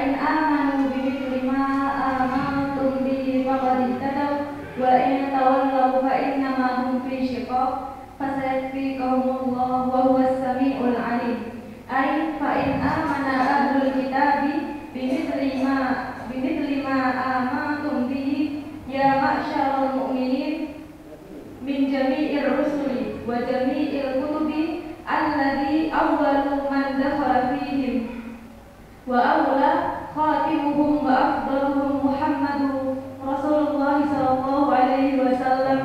in amanu bimithli ma amantum bihi faqad ihtadaw wa in tawallaw fa innama hum fi shiqaq fasayakfikahumullahu wa huwas samiul alim. Ay fa in amana ahlul kitabi bimithli ma amantum bihi ya ma'syaral mu'minin min jami'ir rusuli wa jami'il kutubi alladhi awwalu man dakhala fihim wa awla khatimuhum wa afdaluhum Muhammadu Rasulullah sallallahu alaihi wasallam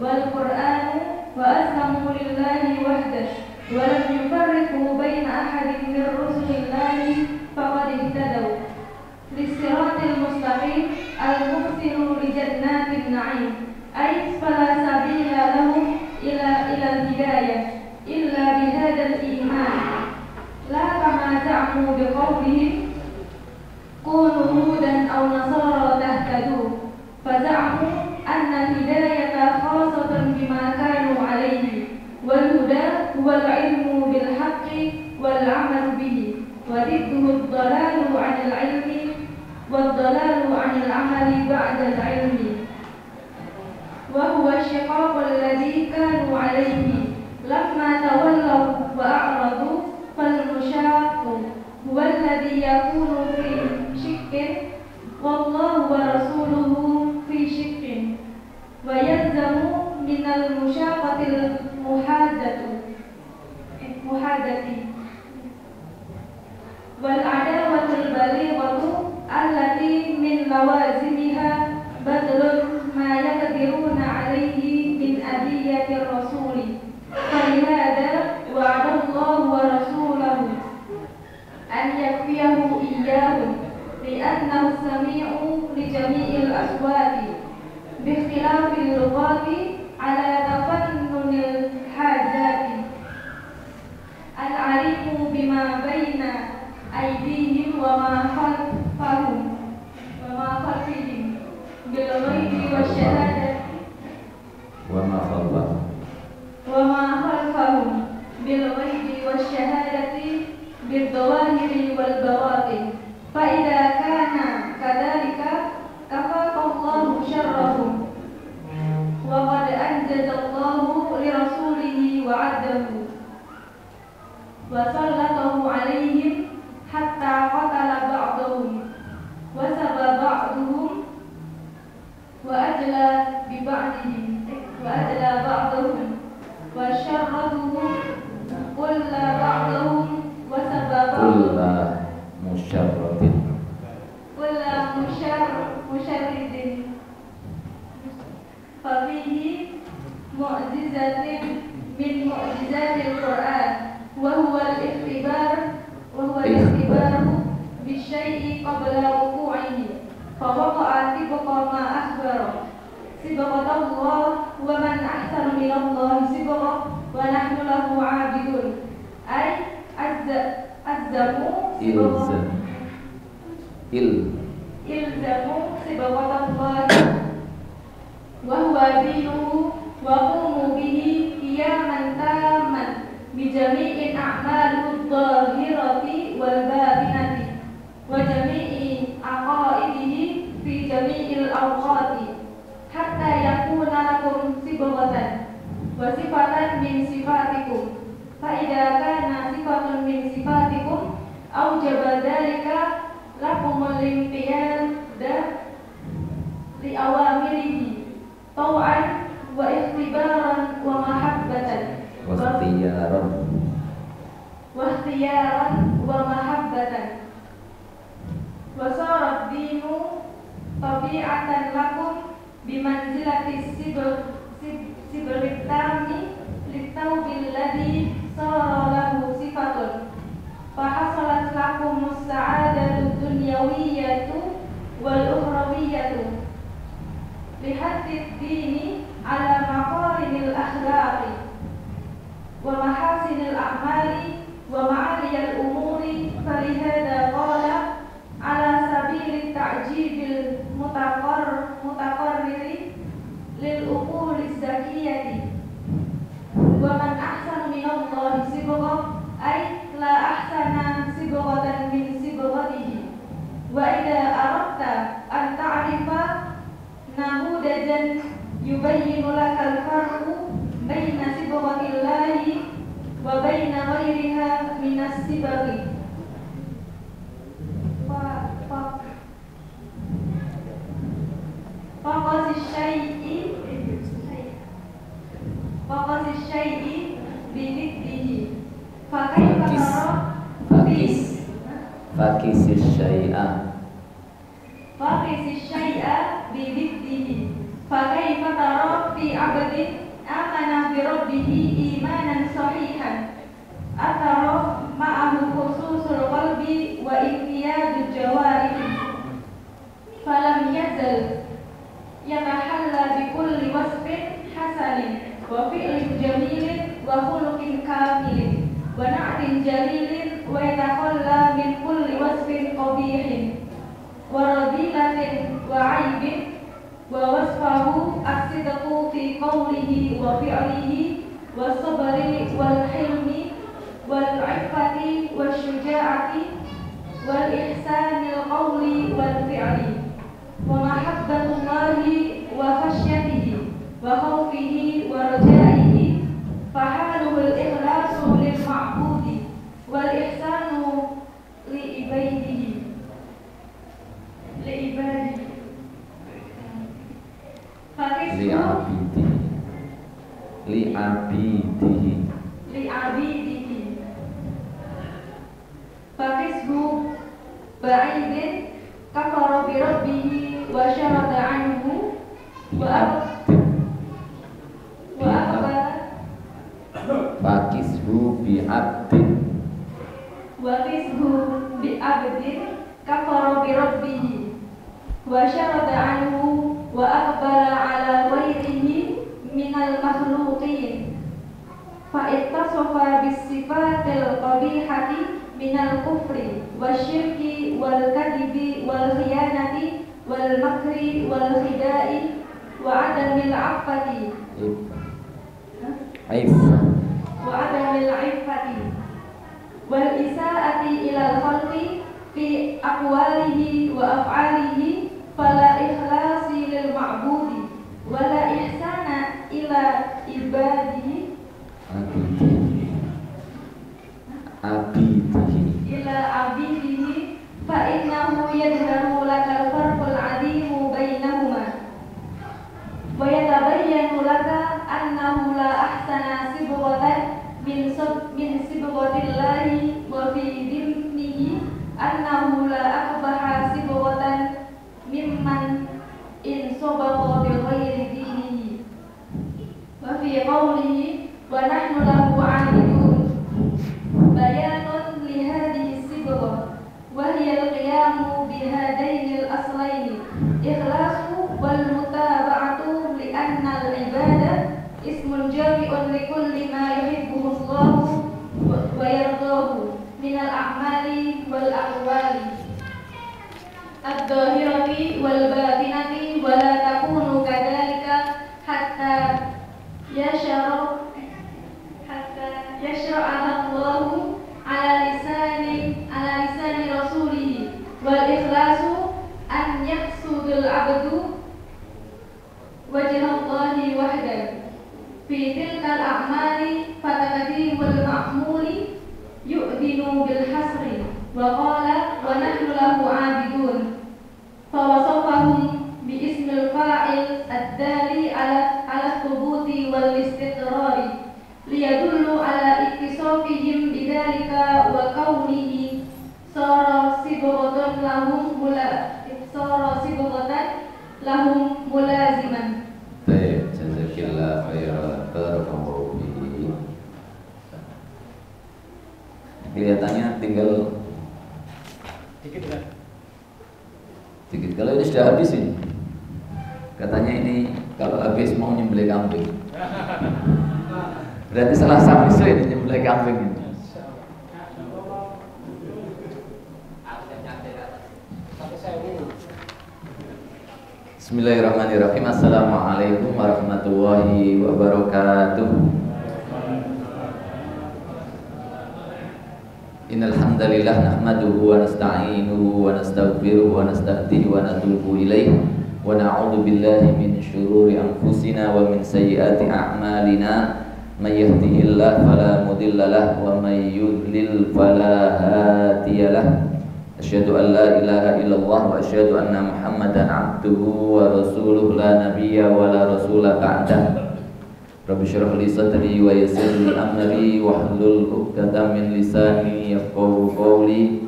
wal Qur'anu wa aslamu lillahi wahdah wa lam yufarriqu baina ahadin min rusulillahi faqad ihtadaw lisiratil mustaqim al-muhsinu li jannatin na'im. Ay fala sabila lahum ila al-hidayah illa bihadal iman la kama za'mu biqawlihim kunu hudan aw nasara tahtadu faza'mu anna al-hidayata khasatan bima kanu alayhi wal huda wal ilmu bil haqqi wal amalu bihi wa didduhu ad-dalalu 'anil ilmi wad dalalu 'anil amali ba'da al-ilmi wa huwa asy-syiqaqu alladhi kanu alayhi lamma tawallaw wa a'radu fal musyaqqu huwa alladhi yakunu fi shikkin wallahu wa rasuluhu fi shikkin wa yalzamu minal musyaqqatil muhadati wal adawatul balighatu allati min lawazimiha badlun ma yaqdiruna alayhi min adiyatir rasuli falihada wa'adallahu wa rasulahu an yakfiyahu iyyahum li'annahu sami'u li jami'il aswati biikhtilafil lughati ala tafannunil hajati al-alimu bima baina aydihim wa ma khalfahum wa ma khalfihim bil ghaibi wasyahadati wa ma khalfahum bil ghaibi wasyahadati bid dhawahiri wal bawatin fa idza kana kadzalika kafaqallahu syarrahum wa qad anjazallahu li rasulihi wa 'addahu wa sallatahu 'alaihim hatta qatala ba'dahum wa sababa ba'duhum wa ajla bi ba'dihim wa ajla ba'dahum wa syarraduhum kulla ba'dahum wa sababa kulla musyarridin fa fihi mu'jizatin min mu'jizatil Qur'an wa huwa al-ikhtibaru bisyai'i qabla wuqu'ihi fa waqa'a tibqa ma akhbara sibaqatallah wa man ahsanu minallahi sibqa wa nahnu lahu 'abidun ay ilzamu sibaqatallah wa huwa dinuhu wa qumu bihi qiyaman tamman bi jami'in a'malud dhahirati wal batinati wa jami'i aqaidihi fi jami'il awqati hatta yakuna lakum sibghatan wa sifatan min sifatikum fa idza kana sifatun min sifatikum aujaba dzalika lakumul inqiyada li awamirihi tau'an wa ikhtibaran wa mahabbatan wa ikhtiyaran wa mahabbatan wa sarat dinu tabi'atan lakum bimanzilati sibritami litaubil ladhi sara lahu sifatun fa hasalat lakum sa'adatu dunyawiyyatu wal ukhrawiyyatu lihaddid dini ala maqarinil akhlaqi wa mahasinil a'mali wa ma'aliyal umuri falihada qala ala sabili ta'jibil mutaqarriri lil uqulis zakiyati wa man ahsanu minallahi sibgha ay la ahsana sibghatan min sibghatihi yubayyinu lakal farqu baina sibghatillahi wa baina ghairiha minas sibaghi. Faqasi syai'i bididdihi fakaifa tara Fakis syai'a bididdihi fakaifa tara fi 'abdin amana bi rabbih imanan sahihan atara ma'ahu khususul qalbi wa inqiyadul jawarih falam yazal yatahalla bi kulli wasfin hasanin wa fi'lin jamilin wa khuluqin kamilin wa na'tin jalilin wa yatakhalla min kulli wasfin qabihin wa radilatin wa 'aibin wa wasfahu as-sidqu fi qawlihi wa fi'lihi wa sabri wal hilmi wal 'iffati wasyuja'ati wal ihsanil qawli wal fi'li wa mahabbatullahi wa khasyatihi wa khawfihi wa rajaihi fahaluhul ikhlasu lil ma'budi wal ihsanu li ibadihi li abidihi fakisbu ba'idin kafara bi rabbihi wa syarada anhu Fakishu bi abdin kafara bi rabbihi wa syarada anhu wa aqbala ala ghairihi minal makhluqin fa ittasafa bis sifatil qabihati minal kufri wasyirki wal kadibi wal khiyanati wal makri wal khidai wa adamil affati wa adamil iffati wal isaati ilal khalqi fi aqwalihi wa af'alihi fala ikhlasi lil ma'budi wala ihsana ila ibadihi ila abidihi fa innahu yadharu lakal farqul adimu bainahuma wa yatabayyanu laka annahu la ahsana sibghatan min sibghatillahi wa fi dhimmihi annahu la aqbaha sibghatan mimman in sabagha bi ghairi dinihi wa fi qawlihi wa nahnu lahu 'abidun bayanun li hadhihi sibghah wa hiya al-qiyamu bi hadaini al-aslaini ikhlasu wal mutaba'atu li anna al-ibadah ismun jami'un li kulli ma yuhibbuhu Allah wa yardahu min al-a'mali wal aqwali ad-dhahirati wal batinati wa la takunu kadzalika hatta yashra'aha Allah ala lisani rasulih wal ikhlasu an yaqsudul abdu wajhallahi wahdahu fi tilkal a'mali fataqdimul ma'muli yu'dinu bil hasri wa qala wa nahnu lahu 'abidun fa wasafahum bi ismil fa'il ad-dali ala thubuti wal istiqrari liyadullu ala ittisafihim bidzalika wa kaunihi sara sibghatan lahum mulaziman. Baik, jazakillah khairan barakallahu fiik. Kelihatannya tinggal dikit kan? Dikit. Kalau ini sudah habis ini. Katanya ini kalau habis mau nyembelih kambing. Berarti salah satu ini nyembelih kambing ini. Bismillahirrahmanirrahim. Assalamualaikum warahmatullahi wabarakatuh. Innal hamdalillah nahmaduhu wa nasta'inuhu wa nastaghfiruhu wa nastahdihi wa natubu ilaih wa na'udzu billahi min syururi anfusina wa min sayyiati a'malina may yahdihillahu fala mudilla lahu wa may yudlil fala hadiya lahu. Asyhadu an la ilaha illallah wa asyhadu anna Muhammadan abduhu wa rasuluhu la nabiyya wa la rasula ba'dah. Rabbi shrah li sadri wa yassir li amri wahlul 'uqdatam min lisani yafqahu qawli.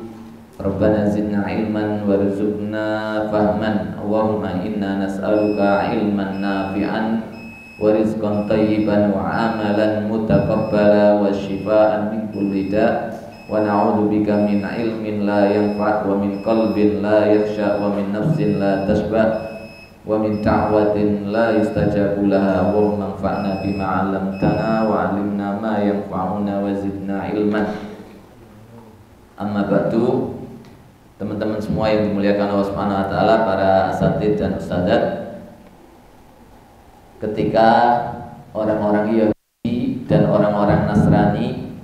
Rabbana zidna ilman warzuqna fahman. Allahumma inna nas'aluka ilman nafi'an wa rizqan thayyiban wa amalan mutaqabbala wa shifaa'an min kulli da'. Wa na'udzu bika min ilmin la yanfa' wa min qalbin la yakhsha wa min nafsin la tashba' wa min da'watin la yustajabu laha. Allahumma anfa'na bima 'allamtana wa 'allimna ma yanfa'una wa zidna ilman. Amma ba'du. Teman-teman semua yang dimuliakan Allah Subhanahu wa taala, para asatidz dan ustadzat, ketika orang-orang Yahudi dan orang-orang Nasrani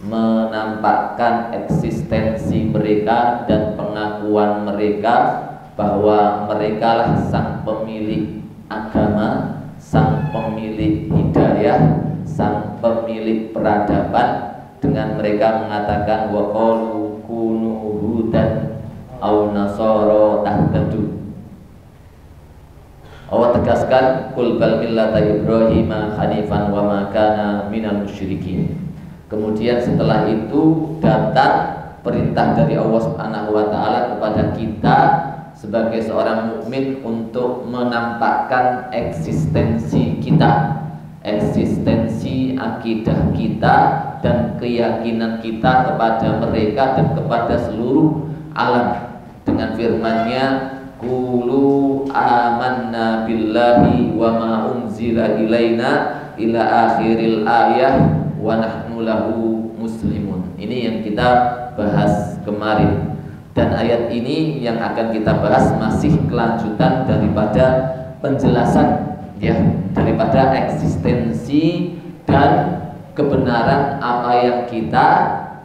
menampakkan eksistensi mereka dan pengakuan mereka bahwa merekalah sang pemilik agama, sang pemilik hidayah, sang pemilik peradaban, dengan mereka mengatakan wa qalu kunu hudan aw nasara tahtadu. Allah tegaskan kul bal millata Ibrahim hanifan wa ma kana minal musyrikin. Kemudian setelah itu datang perintah dari Allah Subhanahu wa taala kepada kita sebagai seorang mukmin untuk menampakkan eksistensi kita, eksistensi akidah kita dan keyakinan kita kepada mereka dan kepada seluruh alam, dengan firman-Nya qulu amanna billahi wa ma unzila ilaina ila akhiril ayah wa nahnu lahu muslimun. Ini yang kita bahas kemarin, dan ayat ini yang akan kita bahas masih kelanjutan daripada penjelasan ya, daripada eksistensi dan kebenaran apa yang kita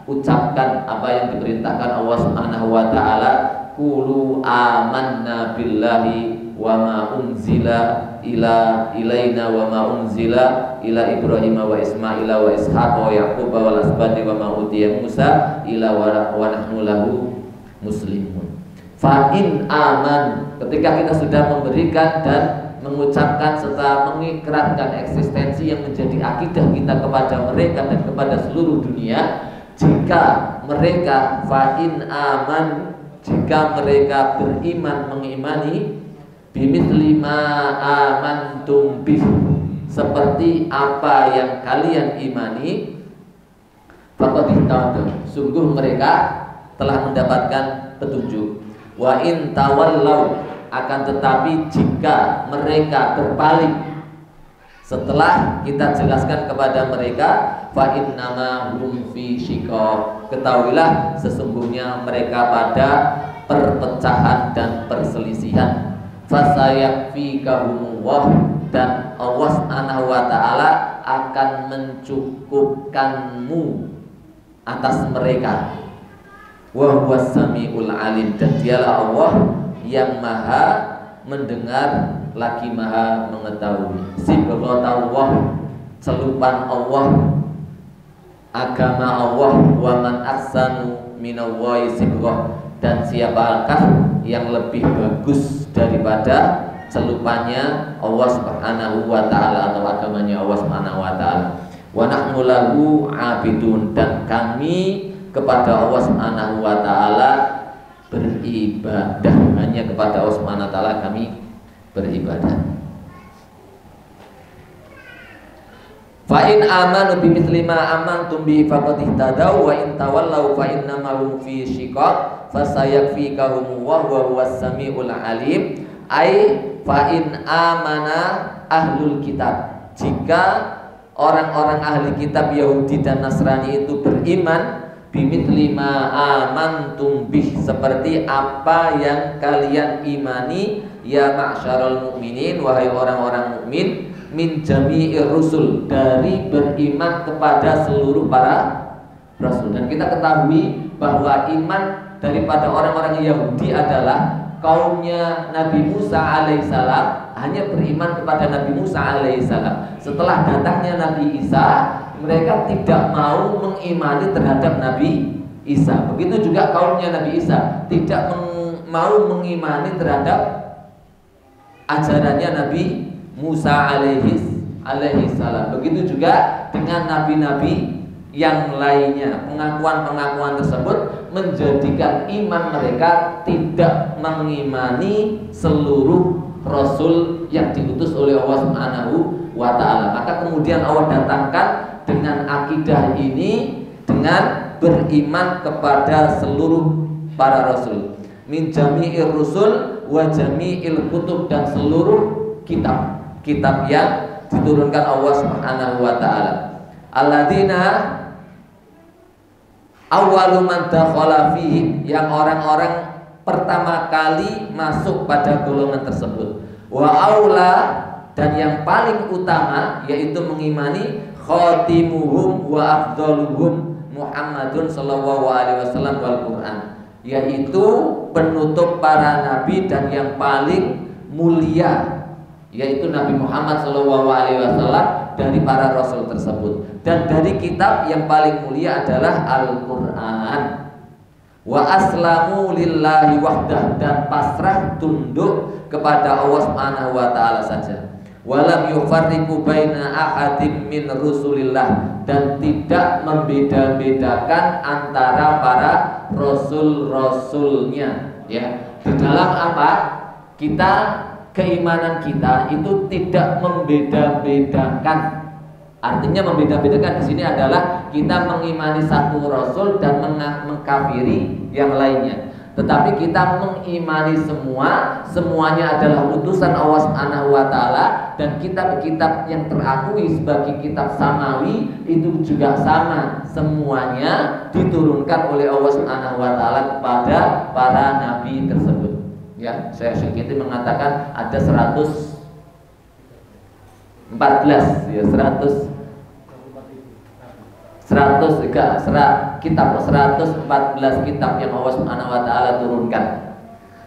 ucapkan, apa yang diperintahkan Allah Subhanahu wa taala, qulu amanna billahi wa ma unzila ilaina wa ma unzila ila Ibrahim wa Ismaila wa Ishaq wa Yaqub wa asbati wa ma utiya Musa ila wa nahnu lahu muslimun. Fa in aman, ketika kita sudah memberikan dan mengucapkan serta mengikrarkan eksistensi yang menjadi akidah kita kepada mereka dan kepada seluruh dunia, jika mereka fa in aman, jika mereka beriman, mengimani bimithli ma amantum bih, seperti apa yang kalian imani, faqad ihtadaw, sungguh mereka telah mendapatkan petunjuk. Wa in tawallau, akan tetapi jika mereka berpaling setelah kita jelaskan kepada mereka, fa innama hum fi syiqaq, ketahuilah sesungguhnya mereka pada perpecahan dan perselisihan. Fasayakfikahumullah, dan Allah Subhanahu wa taala akan mencukupkanmu atas mereka. Wa huwas samiul alim, dan dialah Allah yang maha mendengar lagi maha mengetahui. Sibghatullah, celupan Allah, agama Allah, wa man ahsanu minallahi sibghah, dan siapakah yang lebih bagus daripada celupannya Allah Subhanahu wa taala atau agamanya Allah Subhanahu wa taala. Wa nahnu lahu abidun, dan kami kepada Allah Subhanahu wa taala beribadah, hanya kepada Allah Subhanahu wa taala kami beribadah. Fa in amanu bimithli ma amantum bihi faqad ihtadaw wa in tawallaw fa innama hum fi syiqaq fasayakfikahum wa huwas samiul alim. Ai fa in amana ahlul kitab, jika orang-orang ahli kitab Yahudi dan Nasrani itu beriman bimithli ma amantum bih, seperti apa yang kalian imani, ya ma'syarul mukminin, wahai orang-orang mukmin, min jami'ir rusul, dari beriman kepada seluruh para rasul. Dan kita ketahui bahwa iman daripada orang-orang Yahudi adalah kaumnya Nabi Musa alaihissalam hanya beriman kepada Nabi Musa alaihissalam. Setelah datangnya Nabi Isa, mereka tidak mau mengimani terhadap Nabi Isa. Begitu juga kaumnya Nabi Isa tidak mau mengimani terhadap ajarannya Nabi Musa alaihissalam. Begitu juga dengan nabi-nabi yang lainnya. Pengakuan-pengakuan tersebut menjadikan iman mereka tidak mengimani seluruh rasul yang diutus oleh Allah Subhanahu wa ta'ala. Maka kemudian Allah datangkan dengan akidah ini dengan beriman kepada seluruh para rasul, min jami'ir rusul wa jami'il kutub, dan seluruh kitab yang diturunkan Allah Subhanahu wa ta'ala. Alladzina awwalu man dakhala fihi, yang orang-orang pertama kali masuk pada golongan tersebut. Wa aula, dan yang paling utama yaitu mengimani khatimuhum wa afdaluhum Muhammadun sallallahu alaihi wasallam wal Quran, yaitu penutup para nabi dan yang paling mulia yaitu Nabi Muhammad sallallahu alaihi wasallam dari para rasul tersebut. Dan dari kitab yang paling mulia adalah Al-Quran. Wa aslamu lillahi wahdah, dan pasrah tunduk kepada Allah Subhanahu wa ta'ala saja. Walam yufarriqu baina ahadim min rusulillah, dan tidak membeda-bedakan antara para rasul-rasulnya, ya. Di dalam apa? Keimanan kita itu tidak membeda-bedakan. Artinya membeda-bedakan di sini adalah kita mengimani satu rasul dan mengkafiri yang lainnya. Tetapi kita mengimani semuanya adalah utusan Allah Subhanahu wa ta'ala, dan kitab-kitab yang terakui sebagai kitab samawi itu juga sama, semuanya diturunkan oleh Allah Subhanahu wa ta'ala kepada para nabi tersebut. Ya, saya sedikit mengatakan ada 114 ya, 114 kitab yang Allah Subhanahu wa ta'ala turunkan.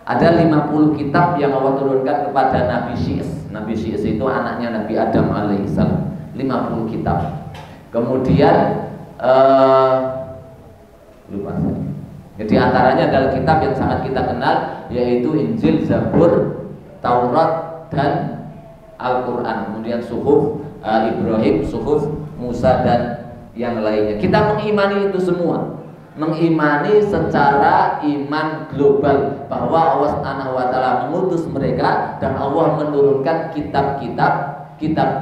Ada 50 kitab yang Allah turunkan kepada Nabi Syis. Nabi Syis itu anaknya Nabi Adam alaihissalam. 50 kitab. Kemudian lupa saya. Jadi antaranya adalah kitab yang sangat kita kenal, yaitu Injil, Zabur, Taurat, dan Al-Quran. Kemudian Suhuf Ibrahim, Suhuf Musa, dan yang lainnya. Kita mengimani itu semua, mengimani secara iman global bahwa Allah Subhanahu wa ta'ala mengutus mereka dan Allah menurunkan kitab-kitab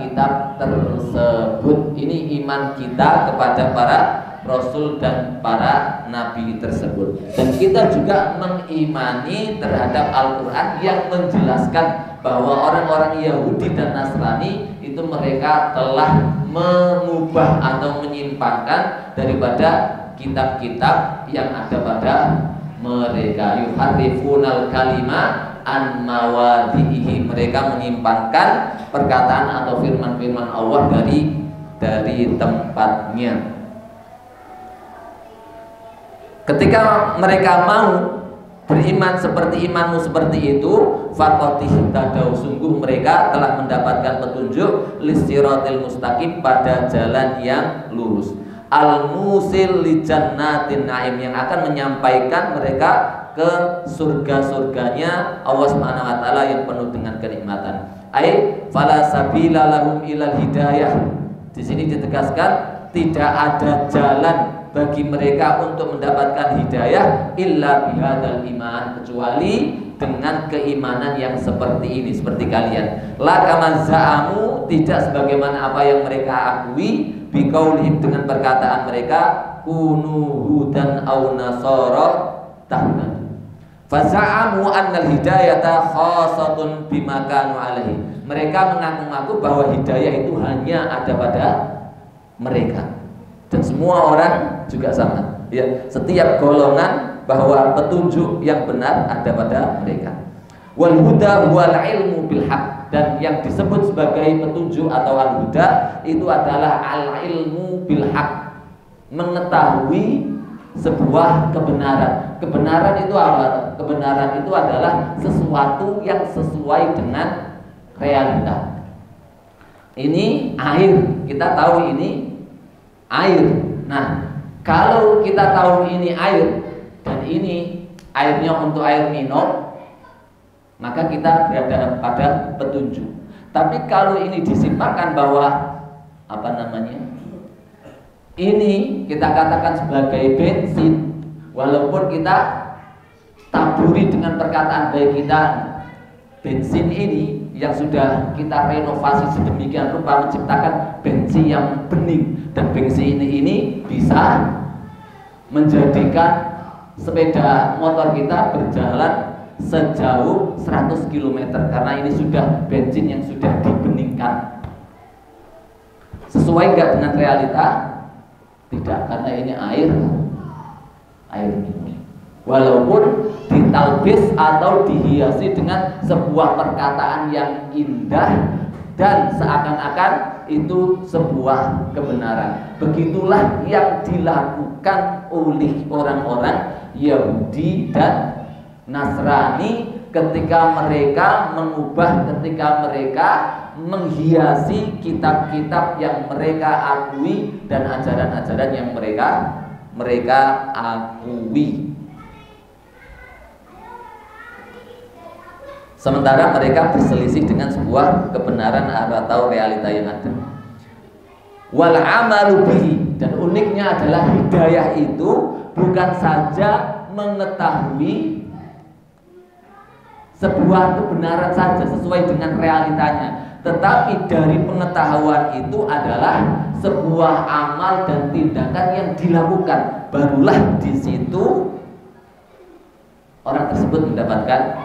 tersebut. Ini iman kita kepada para rasul dan para nabi tersebut. Dan kita juga mengimani terhadap Al-Quran yang menjelaskan bahwa orang-orang Yahudi dan Nasrani itu mereka telah mengubah atau menyimpangkan daripada kitab-kitab yang ada pada mereka. Yuharrifunal kalima an mawadhihi, mereka menyimpangkan perkataan atau firman-firman Allah dari tempatnya. Ketika mereka mau beriman seperti imanmu seperti itu, faqatih tadau, sungguh mereka telah mendapatkan petunjuk lisiratil mustaqim, pada jalan yang lurus, al-musil li jannatin naim, yang akan menyampaikan mereka ke surga-surganya Allah Subhanahu wa ta'ala yang penuh dengan kenikmatan. Ai fala sabila lahum ilal hidayah. Di sini ditegaskan tidak ada jalan bagi mereka untuk mendapatkan hidayah illa bihadzal iman, kecuali dengan keimanan yang seperti ini, seperti kalian. La kama za'amu, tidak sebagaimana apa yang mereka akui, biqaulihim, dengan perkataan mereka, kunu hudan au nasara tahtadu. Faza'amu annal hidayata khasatun bima kanu alaihi. Mereka mengaku-ngaku bahwa hidayah itu hanya ada pada mereka. Dan semua orang juga sama, ya. Setiap golongan bahwa petunjuk yang benar ada pada mereka. Wal huda wal ilmu bil haq, dan yang disebut sebagai petunjuk atau al huda itu adalah al ilmu bil haq, mengetahui sebuah kebenaran. Kebenaran itu apa? Kebenaran itu adalah sesuatu yang sesuai dengan realita. Ini air, kita tahu ini air. Nah, kalau kita tahu ini air dan ini airnya untuk air minum, maka kita berada pada petunjuk. Tapi kalau ini disimpangkan bahwa ini kita katakan sebagai bensin, walaupun kita taburi dengan perkataan baik kita, bensin ini yang sudah kita renovasi sedemikian rupa menciptakan bensin yang bening, dan bensin ini bisa menjadikan sepeda motor kita berjalan sejauh 100 km karena ini sudah bensin yang sudah dibeningkan. Sesuai nggak dengan realita? Tidak, karena ini air minum. Walaupun ditalbis atau dihiasi dengan sebuah perkataan yang indah dan seakan-akan itu sebuah kebenaran. Begitulah yang dilakukan oleh orang-orang Yahudi dan Nasrani ketika mereka mengubah, ketika mereka menghiasi kitab-kitab yang mereka akui dan ajaran-ajaran yang mereka akui. Sementara mereka berselisih dengan sebuah kebenaran atau realita yang ada. Wal amalu bihi, dan uniknya adalah hidayah itu bukan saja mengetahui sebuah kebenaran saja sesuai dengan realitanya, tetapi dari pengetahuan itu adalah sebuah amal dan tindakan yang dilakukan. Barulah di situ orang tersebut mendapatkan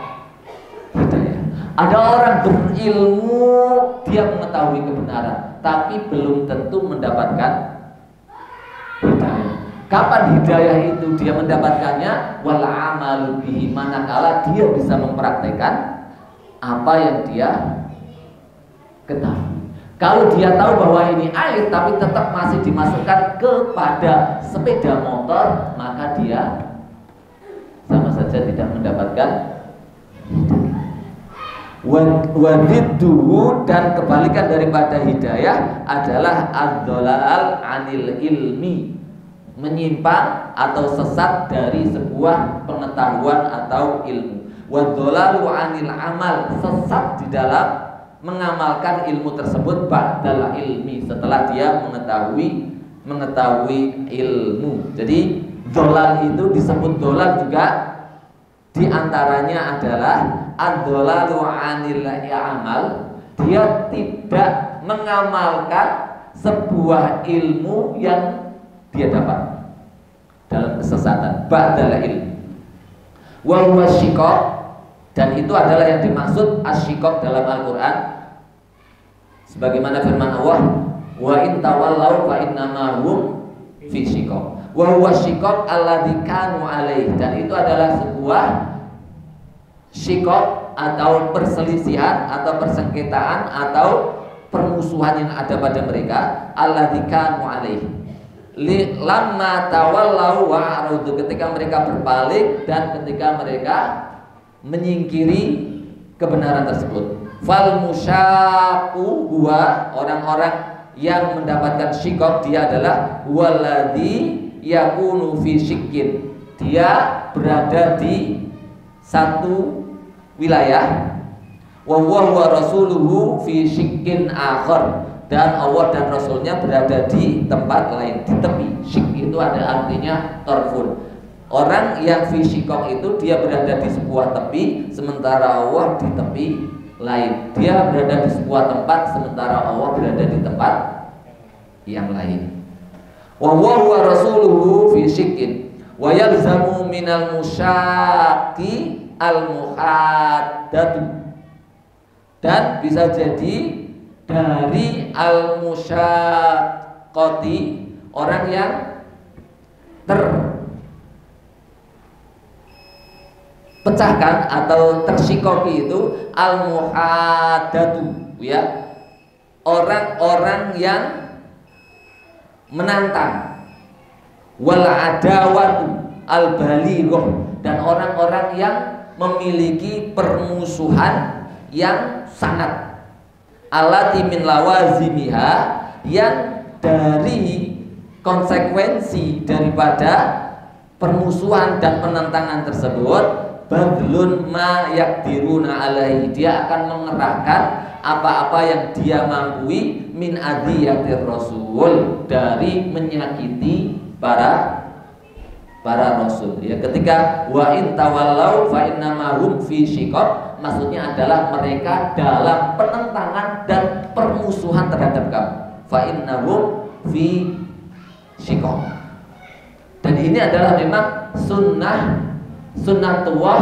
hidayah. Ada orang berilmu, dia mengetahui kebenaran, tapi belum tentu mendapatkan hidayah. Kapan hidayah itu dia mendapatkannya? Wal amalu bihi, manakala dia bisa mempraktekkan apa yang dia ketahui. Kalau dia tahu bahwa ini air tapi tetap masih dimasukkan kepada sepeda motor, maka dia sama saja tidak mendapatkan wadidduhu, dan kebalikan daripada hidayah adalah ad-dhalal anil ilmi, menyimpang atau sesat dari sebuah pengetahuan atau ilmu. Wadhalalu anil amal, sesat di dalam mengamalkan ilmu tersebut ba'dal ilmi, setelah dia mengetahui ilmu. Jadi dhalal itu disebut dhalal juga diantaranya adalah ad-dhalalu anil amal, dia tidak mengamalkan sebuah ilmu yang dia dapat dalam kesesatan, ba'dal ilmi. Wa huwa syiqaq, dan itu adalah yang dimaksud asyiqaq dalam Al-Qur'an, sebagaimana firman Allah, wa in tawallaw fa innama hum fi syiqaq. Wa huwa syiqaq alladzi kanu alaihi, dan itu adalah sebuah syiqaq atau perselisihan atau persengketaan atau permusuhan yang ada pada mereka, alladzi kanu alaihi. Lamma tawallau wa arudu, ketika mereka berpaling dan ketika mereka menyingkiri kebenaran tersebut. Fal musyaqu huwa, orang-orang yang mendapatkan syiqaq, dia adalah waladzi yakunu fi syikkin, dia berada di satu wilayah, wa huwa rasuluhu fi syikkin akhar, dan Allah dan Rasulnya berada di tempat lain, di tepi. Syik itu ada artinya torfun. Orang yang fi syiqaq itu dia berada di sebuah tepi, sementara Allah di tepi lain. Dia berada di sebuah tempat, sementara Allah berada di tempat yang lain. Wa huwa rasuluhu fi syikkin wa yalzamu minal musyaqi al muhaddatu, dan bisa jadi dari al-musyaqqati, orang yang terpecahkan atau tersyikoki itu al-muhaddatu, ya, orang-orang yang menantang, wal adawatu al balighah, dan orang-orang yang memiliki permusuhan yang sangat, allati min lawazimiha, yang dari konsekuensi daripada permusuhan dan penentangan tersebut, badlun ma yakdiruna alaihi, dia akan mengerahkan apa-apa yang dia mampu min adiyatir rasul, dari menyakiti para rasul ya. Ketika wa in tawallau fa innama hum fi syiqaq, maksudnya adalah mereka dalam penentangan dan permusuhan terhadap kamu. Fa innahum fi syiqaq. Dan ini adalah memang sunnatullah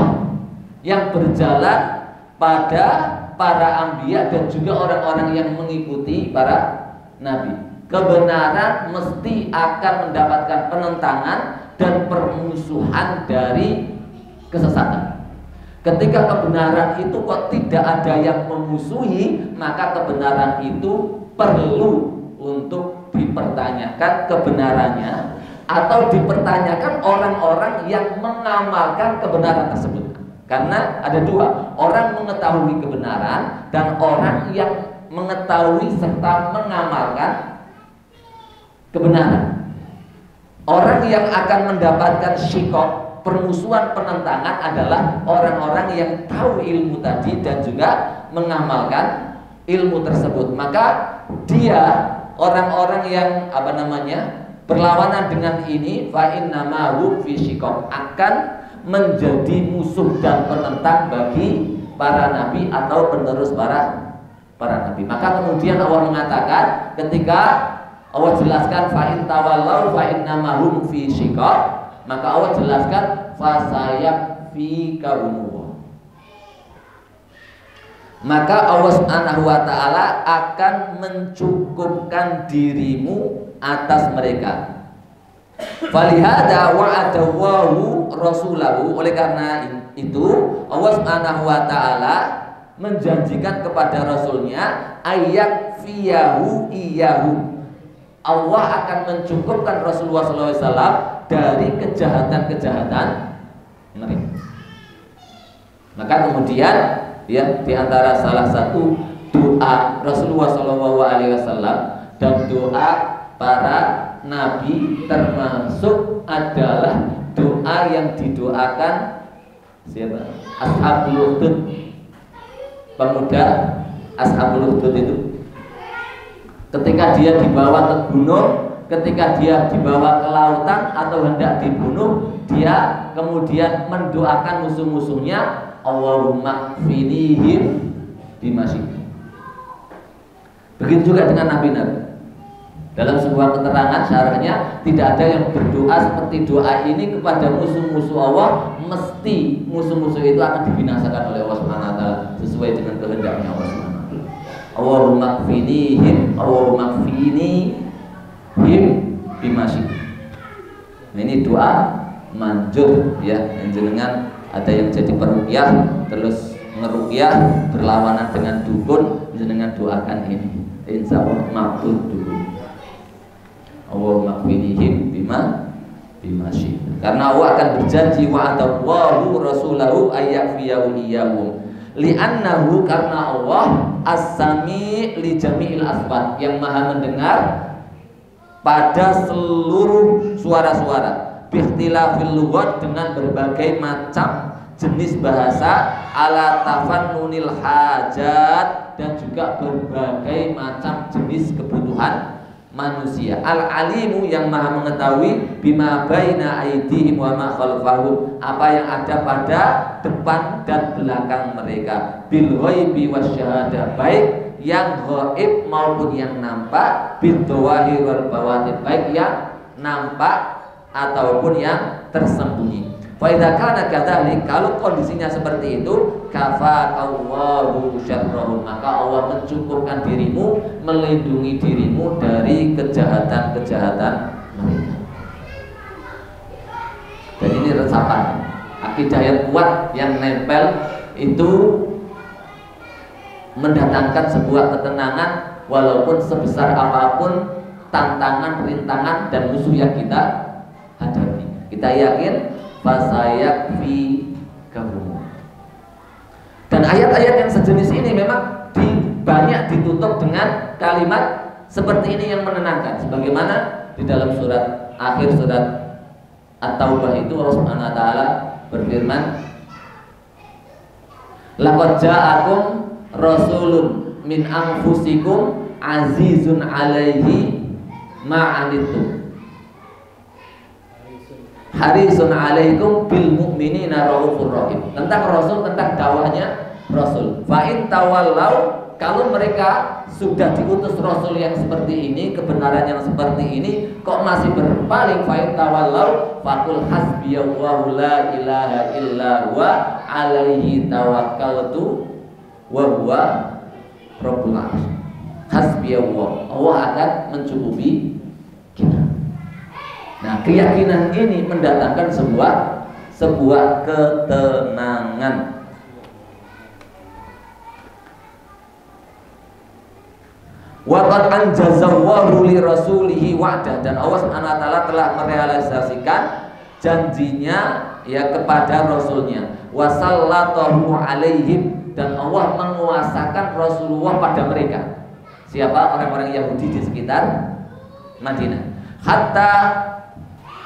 yang berjalan pada para anbiya dan juga orang-orang yang mengikuti para nabi. Kebenaran mesti akan mendapatkan penentangan dan permusuhan dari kesesatan. Ketika kebenaran itu kok tidak ada yang memusuhi, maka kebenaran itu perlu untuk dipertanyakan kebenarannya, atau dipertanyakan orang-orang yang mengamalkan kebenaran tersebut. Karena ada dua, orang mengetahui kebenaran dan orang yang mengetahui serta mengamalkan kebenaran. Orang yang akan mendapatkan syiqaq, permusuhan, penentangan, adalah orang-orang yang tahu ilmu tadi dan juga mengamalkan ilmu tersebut. Maka dia, orang-orang yang berlawanan dengan ini, fa innama hum fi syiqaq, akan menjadi musuh dan penentang bagi para nabi atau penerus para nabi. Maka kemudian Allah mengatakan, ketika Allah jelaskan fa in tawallau fa innama hum fi syiqaq, maka Allah jelaskan fa sayakfikahum, maka Allah Subhanahu wa taala akan mencukupkan dirimu atas mereka. Falihada wa'adallahu rasulahu, oleh karena itu Allah Subhanahu wa taala menjanjikan kepada rasulnya ayyak fiyahu iyahu, Allah akan mencukupkan Rasulullah SAW dari kejahatan-kejahatan mereka. Maka kemudian ya, di antara salah satu doa Rasulullah SAW dan doa para nabi termasuk adalah doa yang didoakan siapa? Ashabul Ukhdud, pemuda Ashabul Ukhdud itu. Ketika dia dibawa ke gunung, ketika dia dibawa ke lautan atau hendak dibunuh, dia kemudian mendoakan musuh-musuhnya, Allahumma kfinihim bimasyik. Begitu juga dengan nabi-nabi. Dalam sebuah keterangan syarahnya, tidak ada yang berdoa seperti doa ini kepada musuh-musuh Allah, mesti musuh-musuh itu akan dibinasakan oleh Allah Subhanahu wa taala sesuai dengan kehendaknya Allah Subhanahu. Allahumma kfinihim, Allahumma kfinihim bimasyik. Ini doa manjur ya, jenengan ada yang jadi peruqyah terus ngeruqyah berlawanan dengan dukun, jenengan doakan ini, insyaallah makbul dulu. Allahumma kfinihim bimasyik. Karena Allah akan berjanji wa'adallahu rasulahu ayyakfiyahu iyyahum. Li'annahu, karena Allah as-sami' li jami'il aswat, yang maha mendengar pada seluruh suara-suara, biikhtilafil lughat, dengan berbagai macam jenis bahasa, ala tafannunil hajat, dan juga berbagai macam jenis kebutuhan manusia. Al-alimu, yang maha mengetahui, bima baina aidihim wa ma khalfahum, apa yang ada pada depan dan belakang mereka, bil ghaibi wasyahadah, baik yang ghaib maupun yang nampak, bil dhawahir wal bawatin, baik yang nampak ataupun yang tersembunyi. Fa idza kana kadzalik, kalau kondisinya seperti itu, kafaqallahu syarrahum, maka Allah mencukupkan dirimu, melindungi dirimu dari kejahatan-kejahatan mereka. Dan ini resapan akidah yang kuat, yang nempel, itu mendatangkan sebuah ketenangan walaupun sebesar apapun tantangan, rintangan dan musuh yang kita hadapi. Kita yakin fasayakfi kahum. Dan ayat-ayat yang sejenis ini memang banyak ditutup dengan kalimat seperti ini yang menenangkan. Sebagaimana di dalam akhir surat At-Taubah itu Allah Subhanahu wa taala berfirman, laqad ja'akum rasulun min anfusikum azizun 'alaihi ma 'anittum harisun 'alaikum bil mu'minina raufur rahim. Tentang Rasul, tentang dakwahnya Rasul. Fa in tawallau, kalau mereka sudah diutus Rasul yang seperti ini, kebenaran yang seperti ini, kok masih berpaling, fa in tawallau faqul hasbiyallahu la ilaha illa huwa alaihi tawakkaltu wa huwa rabbul arsyy. Hasbiyallah, Allah akan mencukupi kita. Nah, keyakinan ini mendatangkan sebuah ketenangan. Wa qad anjazallahu li rasulihi wa'dah, dan Allah Subhanahu wa taala telah merealisasikan janjinya ya kepada rasulnya. Wa sallatahu alaihim, dan Allah menguasakan Rasulullah pada mereka. Siapa? Orang-orang Yahudi di sekitar Madinah. Hatta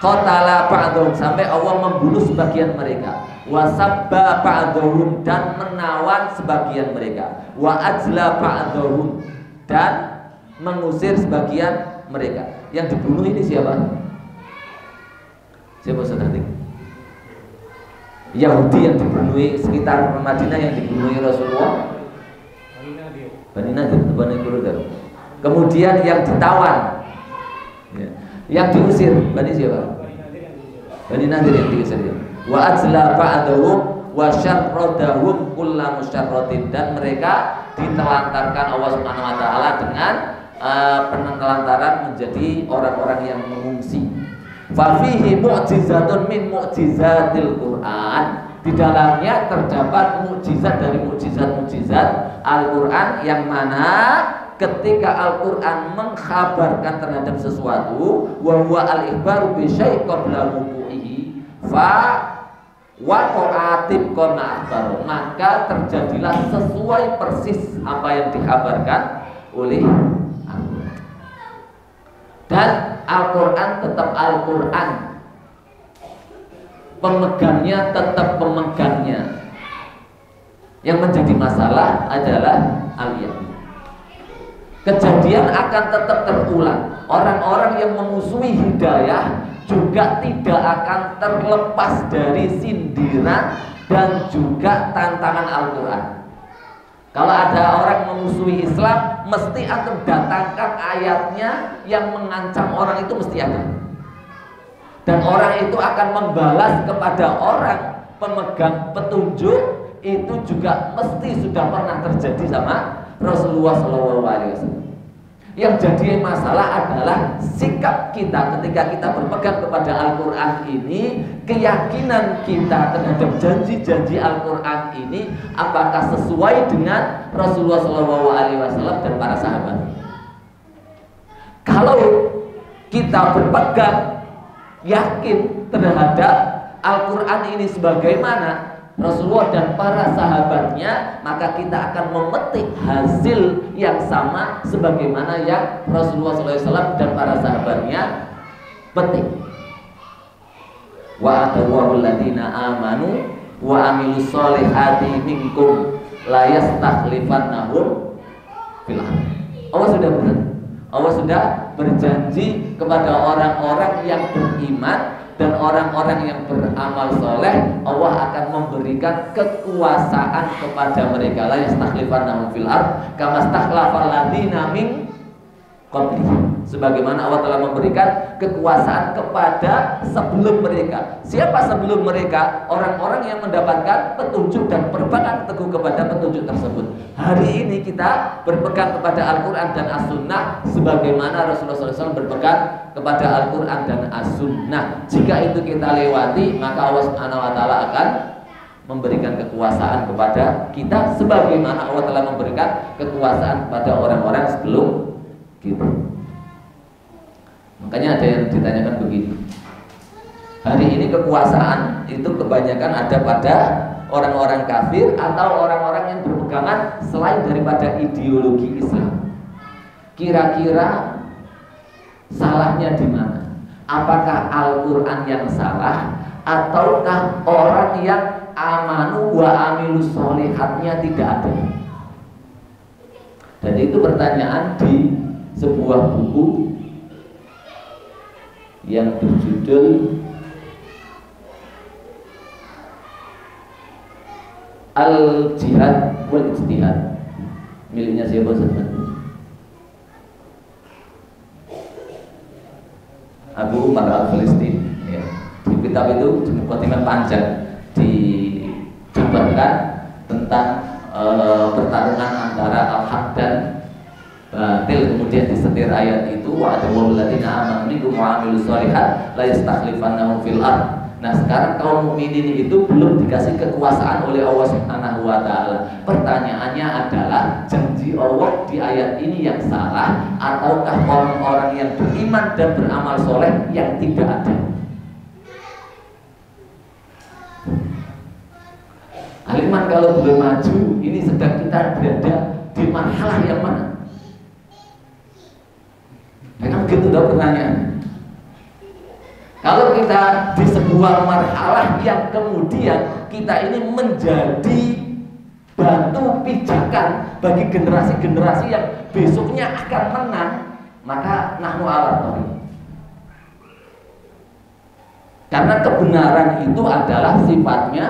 qatala ba'dhum, sampai Allah membunuh sebagian mereka. Wa sabba ba'dhum, dan menawan sebagian mereka. Wa ajla ba'dhum, dan mengusir sebagian mereka. Yang dibunuh ini siapa? Siapa saudara? Yahudi yang dibunuh sekitar Madinah, yang dibunuh Rasulullah. Bani Nadir, Bani Quraidah. Kemudian yang ditawan, ya. Yang diusir Bani siapa? Bani Nadir yang diusir. Wa ajla ba'dahum wa syarradahum kullu musyarradin, dan mereka ditelantarkan Allah Subhanahu wa taala dengan penelantaran menjadi orang-orang yang mengungsi. Fa fihi mu'jizatun min mu'jizatil Qur'an, di dalamnya terdapat mukjizat dari mukjizat-mukjizat Al-Qur'an, yang mana ketika Al-Qur'an mengkhabarkan terhadap sesuatu, wa huwa al-ikhbaru bi syai' qabla wuqu'ihi fa waqa'atib kama akhbar, maka terjadilah sesuai persis apa yang dikabarkan oleh Al-Qur'an. Dan Al-Qur'an tetap Al-Qur'an, pemegangnya tetap pemegangnya. Yang menjadi masalah adalah al-yamin. Kejadian akan tetap terulang. Orang-orang yang memusuhi hidayah juga tidak akan terlepas dari sindiran dan juga tantangan Al-Quran. Kalau ada orang memusuhi Islam, mesti antum datangkan ayatnya yang mengancam orang itu, mesti ada. Dan orang itu akan membalas kepada orang pemegang petunjuk, itu juga mesti sudah pernah terjadi sama Rasulullah SAW. Yang jadi masalah adalah sikap kita ketika kita berpegang kepada Al-Quran ini, keyakinan kita terhadap janji-janji Al-Quran ini, apakah sesuai dengan Rasulullah SAW dan para sahabat. Kalau kita berpegang yakin terhadap Al-Quran ini sebagaimana Rasulullah dan para sahabatnya, maka kita akan memetik hasil yang sama sebagaimana yang Rasulullah SAW dan para sahabatnya petik. Wa atawahul ladina amanu wa amilus solihati minkum la yastakhlifannahum fil ardh. Allah sudah berjanji kepada orang-orang yang beriman dan orang-orang yang beramal soleh, Allah akan memberikan kekuasaan kepada mereka. La yastakhlifannahum fil ardh kama stakhlafal ladzina min qablihim, sebagaimana Allah telah memberikan kekuasaan kepada sebelum mereka. Siapa sebelum mereka? Orang-orang yang mendapatkan petunjuk dan berpegang teguh kepada petunjuk tersebut. Hari ini kita berpegang kepada Al-Quran dan As-Sunnah sebagaimana Rasulullah SAW berpegang kepada Al-Quran dan As-Sunnah. Jika itu kita lewati, maka Allah Subhanahu wa taala akan memberikan kekuasaan kepada kita sebagaimana Allah telah memberikan kekuasaan kepada orang-orang sebelum kita. Makanya ada yang ditanyakan begini, Hari ini kekuasaan itu kebanyakan ada pada orang-orang kafir atau orang-orang yang berpegangan selain daripada ideologi Islam. Kira-kira salahnya di mana? Apakah Al-Quran yang salah ataukah orang yang amanu wa amilus sholihatnya tidak ada? Dan itu pertanyaan di sebuah buku yang berjudul Al-Jihad wal Ijtihad, miliknya siapa Ustaz? Abu Umar Al-Filistin ya. Di kitab itu di mukadimah panjang dijabarkan tentang pertarungan antara al-haq dan batil, kemudian disetir ayat itu wa adawul ladina amanu minkum wa amilus sholihat la yastakhlifannahum fil ardh. Nah, sekarang kaum mukminin itu belum dikasih kekuasaan oleh Allah Subhanahu wa taala. Pertanyaannya adalah janji Allah di ayat ini yang salah ataukah orang-orang yang beriman dan beramal soleh yang tidak ada? Aliman kalau belum maju, ini sedang kita berada di marhalah yang mana? Kan begitu dong pertanyaan. Kalau kita di sebuah marhalah yang kemudian kita ini menjadi batu pijakan bagi generasi-generasi yang besoknya akan menang, maka nahnu ala thoriq. Karena kebenaran itu adalah sifatnya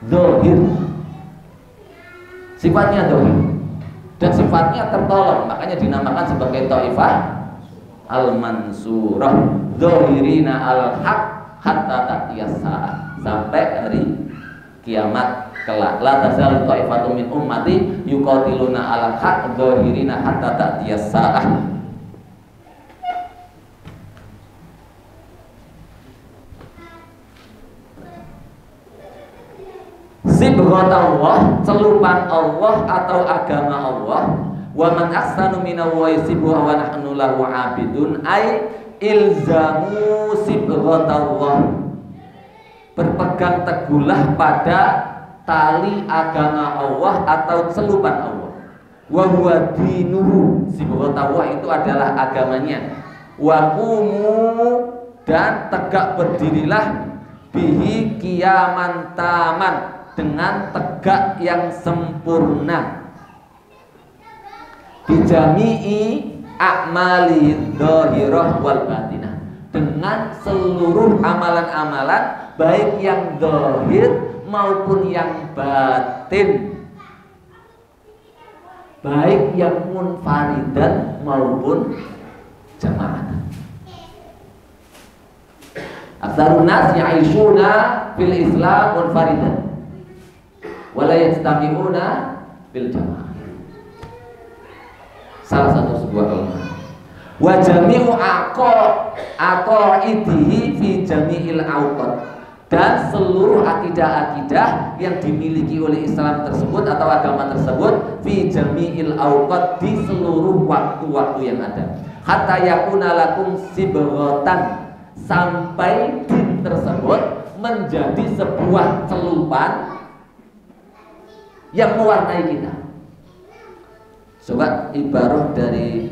zahir. Sifatnya zahir dan sifatnya tertolong, makanya dinamakan sebagai taifah al-mansurah, zahirina al-haq hatta ta'tiyas sa'ah, sampai hari kiamat kelak. La tazal ta'ifatun min ummati yuqatiluna al-haq zahirina hatta ta'tiyas sa'ah. Sibghatullah, celupan Allah atau agama Allah. Wa man ahsanu minallahi sibgha wa nahnu lahu 'abidun, ai ilzamu sibghatullah. Berpegang teguhlah pada tali agama Allah atau celupan Allah. Wa huwa dinuhu, sibghatullah itu adalah agamanya. Wa qumu, dan tegak berdirilah bihi qiyaman taman, dengan tegak yang sempurna, bijami'i a'mali dhahirah wal batinah, dengan seluruh amalan-amalan baik yang zahir maupun yang batin, baik yang munfaridan maupun jamaah. Aktsarun nas ya'ishuna fil Islam munfaridan wala yajtami'una bil jamaah. Salah satu sebuah kalimat. Wa jami'u aqaidihi fi jami'il awqat, dan seluruh akidah-akidah yang dimiliki oleh Islam tersebut atau agama tersebut fi jami'il awqat, di seluruh waktu-waktu yang ada. Hatta yakuna lakum sibghatan, sampai din tersebut menjadi sebuah celupan yang mewarnai kita. Coba ibarah dari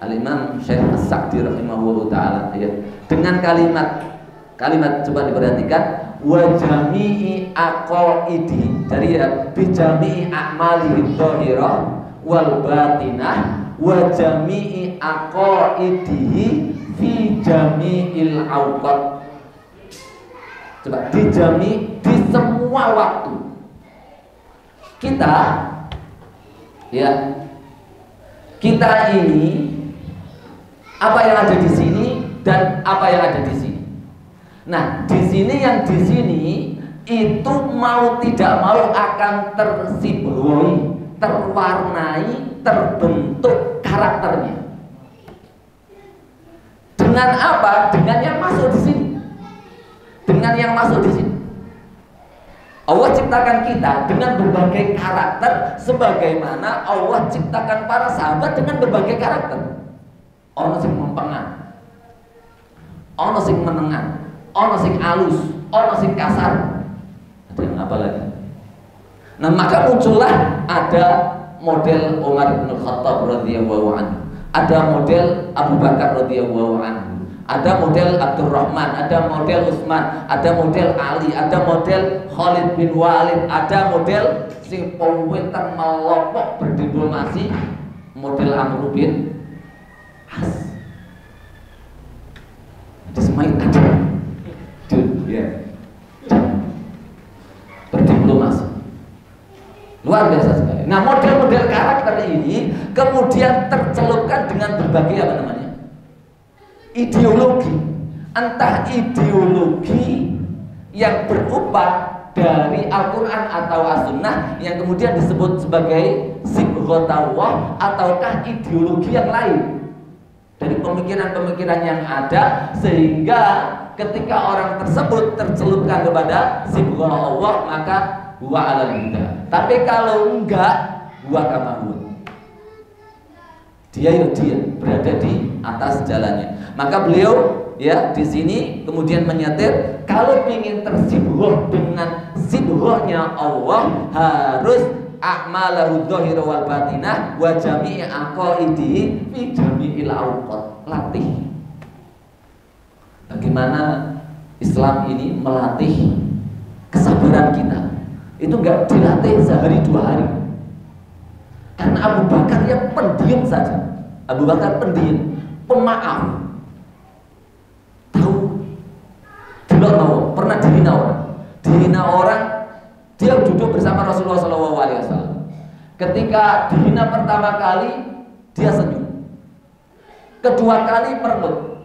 Al-Imam Syekh As-Sa'di rahimahullah ta'ala ya. Dengan kalimat coba diperhatikan, wa jami'i aqaidi, dari ya bi jami'i a'mali dhahirah wal batinah wa jami'i aqaidihi fi jami'il awqat. Coba dijami di semua waktu. Kita ini apa yang ada di sini dan apa yang ada di sini. Nah, di sini yang di sini itu mau tidak mau akan tersiboi, terwarnai, terbentuk karakternya. Dengan apa? Dengan yang masuk di sini. Dengan yang masuk di sini. Allah ciptakan kita dengan berbagai karakter, sebagaimana Allah ciptakan para sahabat dengan berbagai karakter. Ono sing mempengan, ono sing menengan, ono sing alus, ono sing kasar. Ada yang apa lagi? Nah, maka muncullah ada model Umar bin Khattab radhiyallahu anhu, ada model Abu Bakar radhiyallahu anhu, ada model Abdurrahman, ada model Utsman, ada model Ali, ada model Khalid bin Walid, ada model sing pinter melopok berdiplomasi, model Amr bin As. Ada semain ada, ya, berdiplomasi. Luar biasa sekali. Nah, model-model karakter ini kemudian tercelupkan dengan berbagai apa namanya? Ideologi. Entah ideologi yang berupa dari Al-Quran atau As-Sunnah yang kemudian disebut sebagai sibghatullah, ataukah ideologi yang lain dari pemikiran-pemikiran yang ada, sehingga ketika orang tersebut tercelupkan kepada sibghatullah maka huwa alal huda. Tapi kalau enggak, huwa kama huwa, dia berada di atas jalannya. Maka beliau ya di sini kemudian menyetir, kalau ingin tersibghoh dengan sibghohnya Allah harus a'malahu dzahira wal batinah wa jami'i aqaidihi fi jami'il awqat. Latih. Bagaimana Islam ini melatih kesabaran kita. Itu enggak dilatih sehari dua hari. Karena Abu Bakar yang pendiam saja. Abu Bakar pendiam, pemaaf. Tahu, pernah dihina orang, dia duduk bersama Rasulullah SAW. Ketika dihina pertama kali, dia senyum. Kedua kali merlut.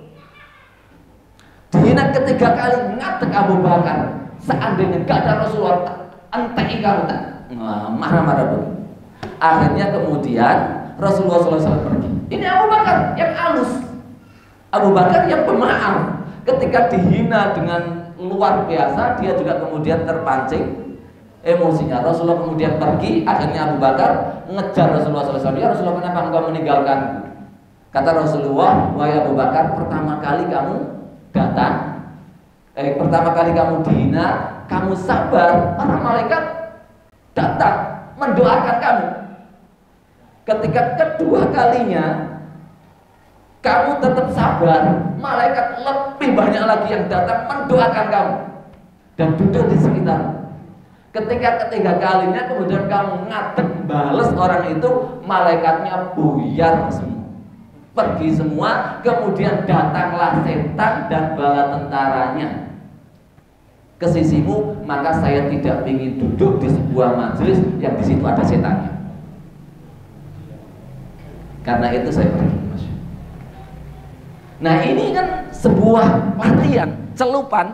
Dihina ketiga kali, ngadeg Abu Bakar. Seandainya gak ada Rasulullah, entek kamu tak, marah-marah dulu. Akhirnya kemudian Rasulullah SAW pergi. Ini Abu Bakar yang halus, Abu Bakar yang pemaaf. Ketika dihina dengan luar biasa, dia juga kemudian terpancing emosinya. Rasulullah kemudian pergi. Akhirnya Abu Bakar ngejar Rasulullah SAW. Ya Rasulullah, kenapa engkau meninggalkanku? Kata Rasulullah, wahai Abu Bakar, pertama kali kamu datang, pertama kali kamu dihina, kamu sabar, para malaikat datang mendoakan kamu. Ketika kedua kalinya kamu tetap sabar, malaikat lebih banyak lagi yang datang mendoakan kamu dan duduk di sekitar. Ketika ketiga kalinya kemudian kamu ngadeg bales orang itu, malaikatnya buyar semua, pergi semua. Kemudian datanglah setan dan bala tentaranya ke sisimu, maka saya tidak ingin duduk di sebuah majelis yang di situ ada setannya. Karena itu saya pergi. Nah, ini kan sebuah latihan, celupan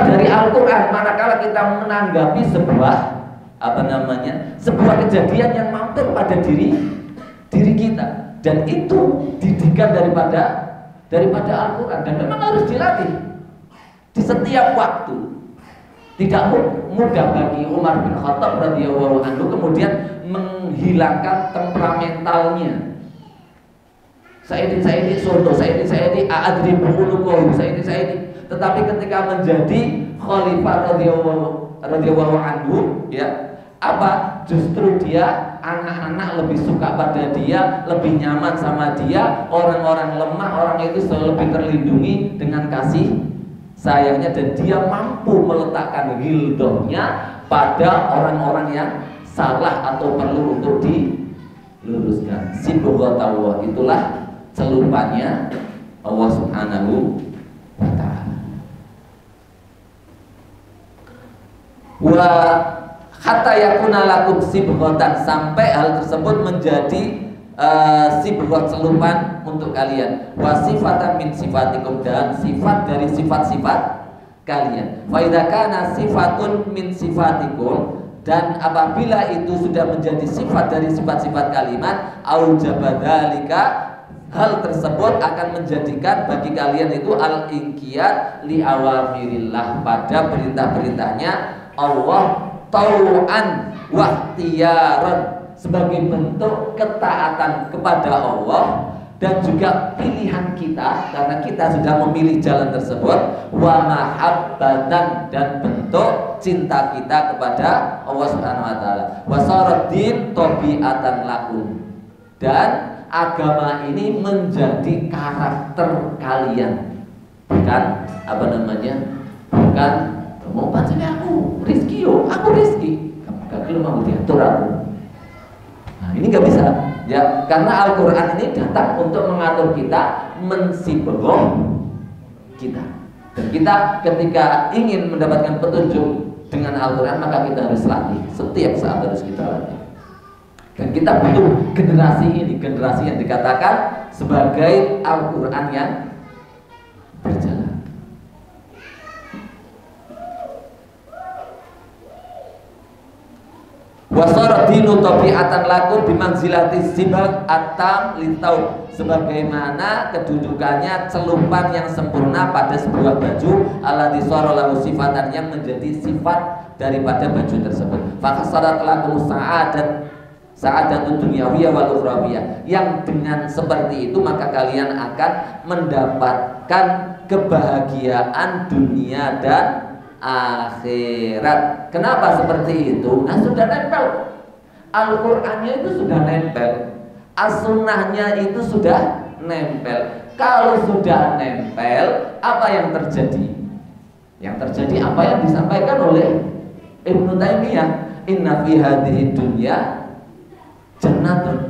dari Al-Quran. Manakala kita menanggapi sebuah sebuah kejadian yang mampir pada diri kita, dan itu didikan daripada Al-Quran, dan memang harus dilatih di setiap waktu. Tidak mudah bagi Umar bin Khattab radhiyallahu anhu kemudian menghilangkan temperamentalnya. Sayyidi soto, Sayyidi a'adribu ulukuhu, Sayyidi. Tetapi ketika menjadi khalifah radhiyallahu anhu, ya, justru dia, anak-anak lebih suka pada dia, lebih nyaman sama dia. Orang-orang lemah, orang itu selalu lebih terlindungi dengan kasih sayangnya, dan dia mampu meletakkan ghildohnya pada orang-orang yang salah atau perlu untuk diluruskan. Sibghatullah, itulah celupannya Allah Subhanahu wa ta'ala. Wa hatta yakuna lakum sibghatan, sampai hal tersebut menjadi sibghat, celupan untuk kalian. Wa sifatan min sifatikum, dan sifat dari sifat-sifat kalian. Fa idza kana sifatun min sifatikum, dan apabila itu sudah menjadi sifat dari sifat-sifat kalimat, aujabadzalika, hal tersebut akan menjadikan bagi kalian itu al-inqiyad li awamirillah, pada perintah-perintahnya Allah, tau'an wa ikhtiyaran, sebagai bentuk ketaatan kepada Allah dan juga pilihan kita karena kita sudah memilih jalan tersebut, wa mahabbatan dan bentuk cinta kita kepada Allah Subhanahu wa taala. Wa saraddin tabiatan lakum, dan agama ini menjadi karakter kalian. Bukan apa namanya? Bukan mau pancene aku rezeki yo, aku rezeki. Kamu gak gelem mau diatur aku. Nah, ini nggak bisa ya, karena Al-Quran ini datang untuk mengatur kita, mensibgoh kita. Dan kita ketika ingin mendapatkan petunjuk dengan Al-Quran, maka kita harus latih, setiap saat harus kita latih. Dan kita butuh generasi ini, generasi yang dikatakan sebagai Al-Quran yang berjalan. Wasara dinu tabi'atan lakum bimanzilati sibak atam lintau, sebagaimana kedudukannya celupan yang sempurna pada sebuah baju, alladzi sara lahu sifatan, yang menjadi sifat daripada baju tersebut. Fakhasarat lakum sa'adatun dunyawiyah wal ukhrawiyah, yang dengan seperti itu maka kalian akan mendapatkan kebahagiaan dunia dan akhirat. Kenapa seperti itu? Nah, sudah nempel. Al-Qur'annya itu sudah nempel. As-sunnahnya itu sudah nempel. Kalau sudah nempel, apa yang terjadi? Yang terjadi apa yang disampaikan oleh Ibnu Taimiyah, inna fi hadhihi dunya jannatun.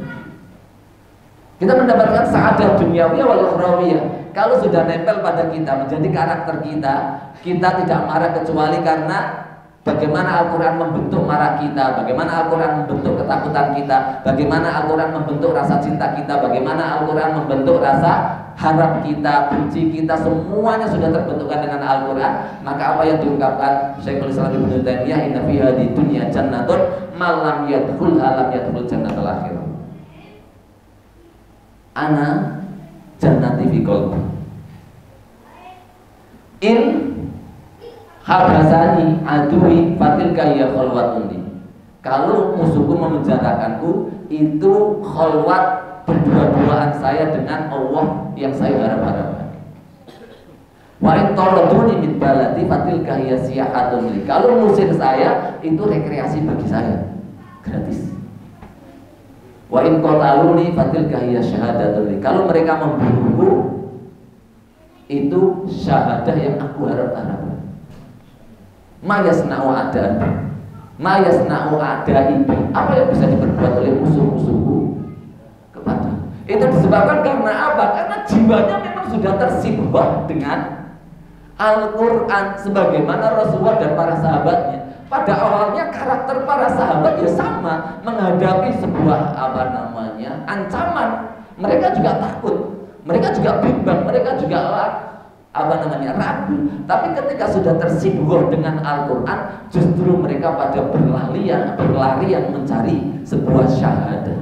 Kita mendapatkan sa'adah dunyawiyah wal ukhrawiyah. Kalau sudah nempel pada kita, menjadi karakter kita, kita tidak marah kecuali karena bagaimana Al-Quran membentuk marah kita, bagaimana Al-Quran membentuk ketakutan kita, bagaimana Al-Quran membentuk rasa cinta kita, bagaimana Al-Quran membentuk rasa harap kita, benci kita, semuanya sudah terbentukkan dengan Al-Quran. Maka apa yang diungkapkan Syekhul Islam Ibnu Taimiyah, inna fi hadhihi dunya jannatun man lam yadkhulha lam yadkhul jannatal akhirah. Ana jannati fi qalbi in habasani adui fatilka ya khalwatun. Kalau musuhku memenjarakanku, itu khalwat berdua-duaan saya dengan Allah yang saya harap-harapkan. Wa in taraduni min balati fatilka ya siyahatun. Kalau musir saya, itu rekreasi bagi saya, gratis. Wa in qataluni fatilka hiya syahadatun. Kalau mereka membunuhku, itu syahadah yang aku harap-harapkan. Ma yasna'u a'da'i, ma yasna'u a'da'i, apa yang bisa diperbuat oleh musuh-musuhku kepada. Itu disebabkan karena apa? Karena jiwanya memang sudah tersibuk dengan Al-Quran, sebagaimana Rasulullah dan para sahabatnya. Pada awalnya karakter para sahabat ya sama, menghadapi sebuah ancaman, mereka juga takut, mereka juga bimbang, mereka juga ragu. Tapi ketika sudah tersibuk dengan Al-Quran, justru mereka pada berlarian mencari sebuah syahadah.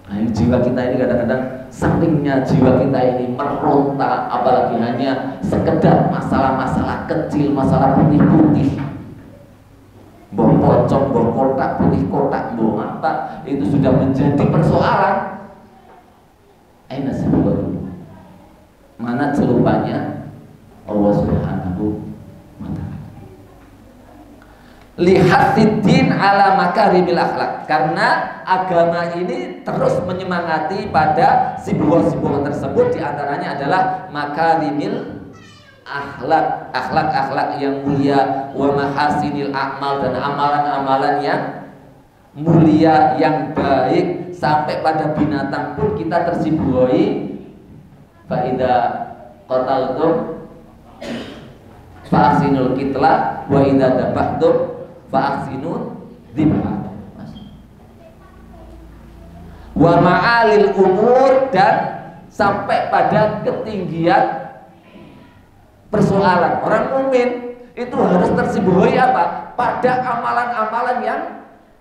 Nah, jiwa kita ini kadang-kadang sakingnya jiwa kita ini meronta, apalagi hanya sekedar masalah-masalah kecil, masalah putih-putih, bom pocong, bom kotak, putih kotak, bom apa, itu sudah menjadi persoalan. Aina sebuah, mana celupannya Allah Subhanahu wa ta'ala. Lihatidin ala makarimil akhlak, karena agama ini terus menyemangati pada simbol-simbol tersebut, diantaranya adalah makarimil akhlak, akhlak-akhlak yang mulia, wa mahasinil a'mal, dan amalan-amalan yang mulia, yang baik. Sampai pada binatang pun kita tersibui, fa idza qataltum fa ahsinul qitla wa idza dabahtum fa'aksinu dhibha. Wa ma'alil umur, dan sampai pada ketinggian persoalan. Orang mukmin itu harus tersibui apa? Pada amalan-amalan yang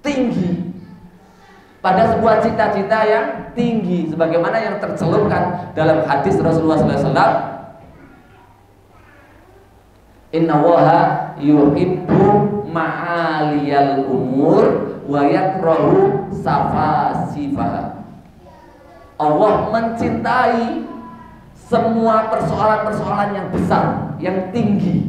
tinggi, pada sebuah cita-cita yang tinggi, sebagaimana yang tercelupkan dalam hadis Rasulullah SAW, innallaha yuhibbu ma'aliyal umur wa yakrahu safasifaha. Allah mencintai semua persoalan-persoalan yang besar, yang tinggi,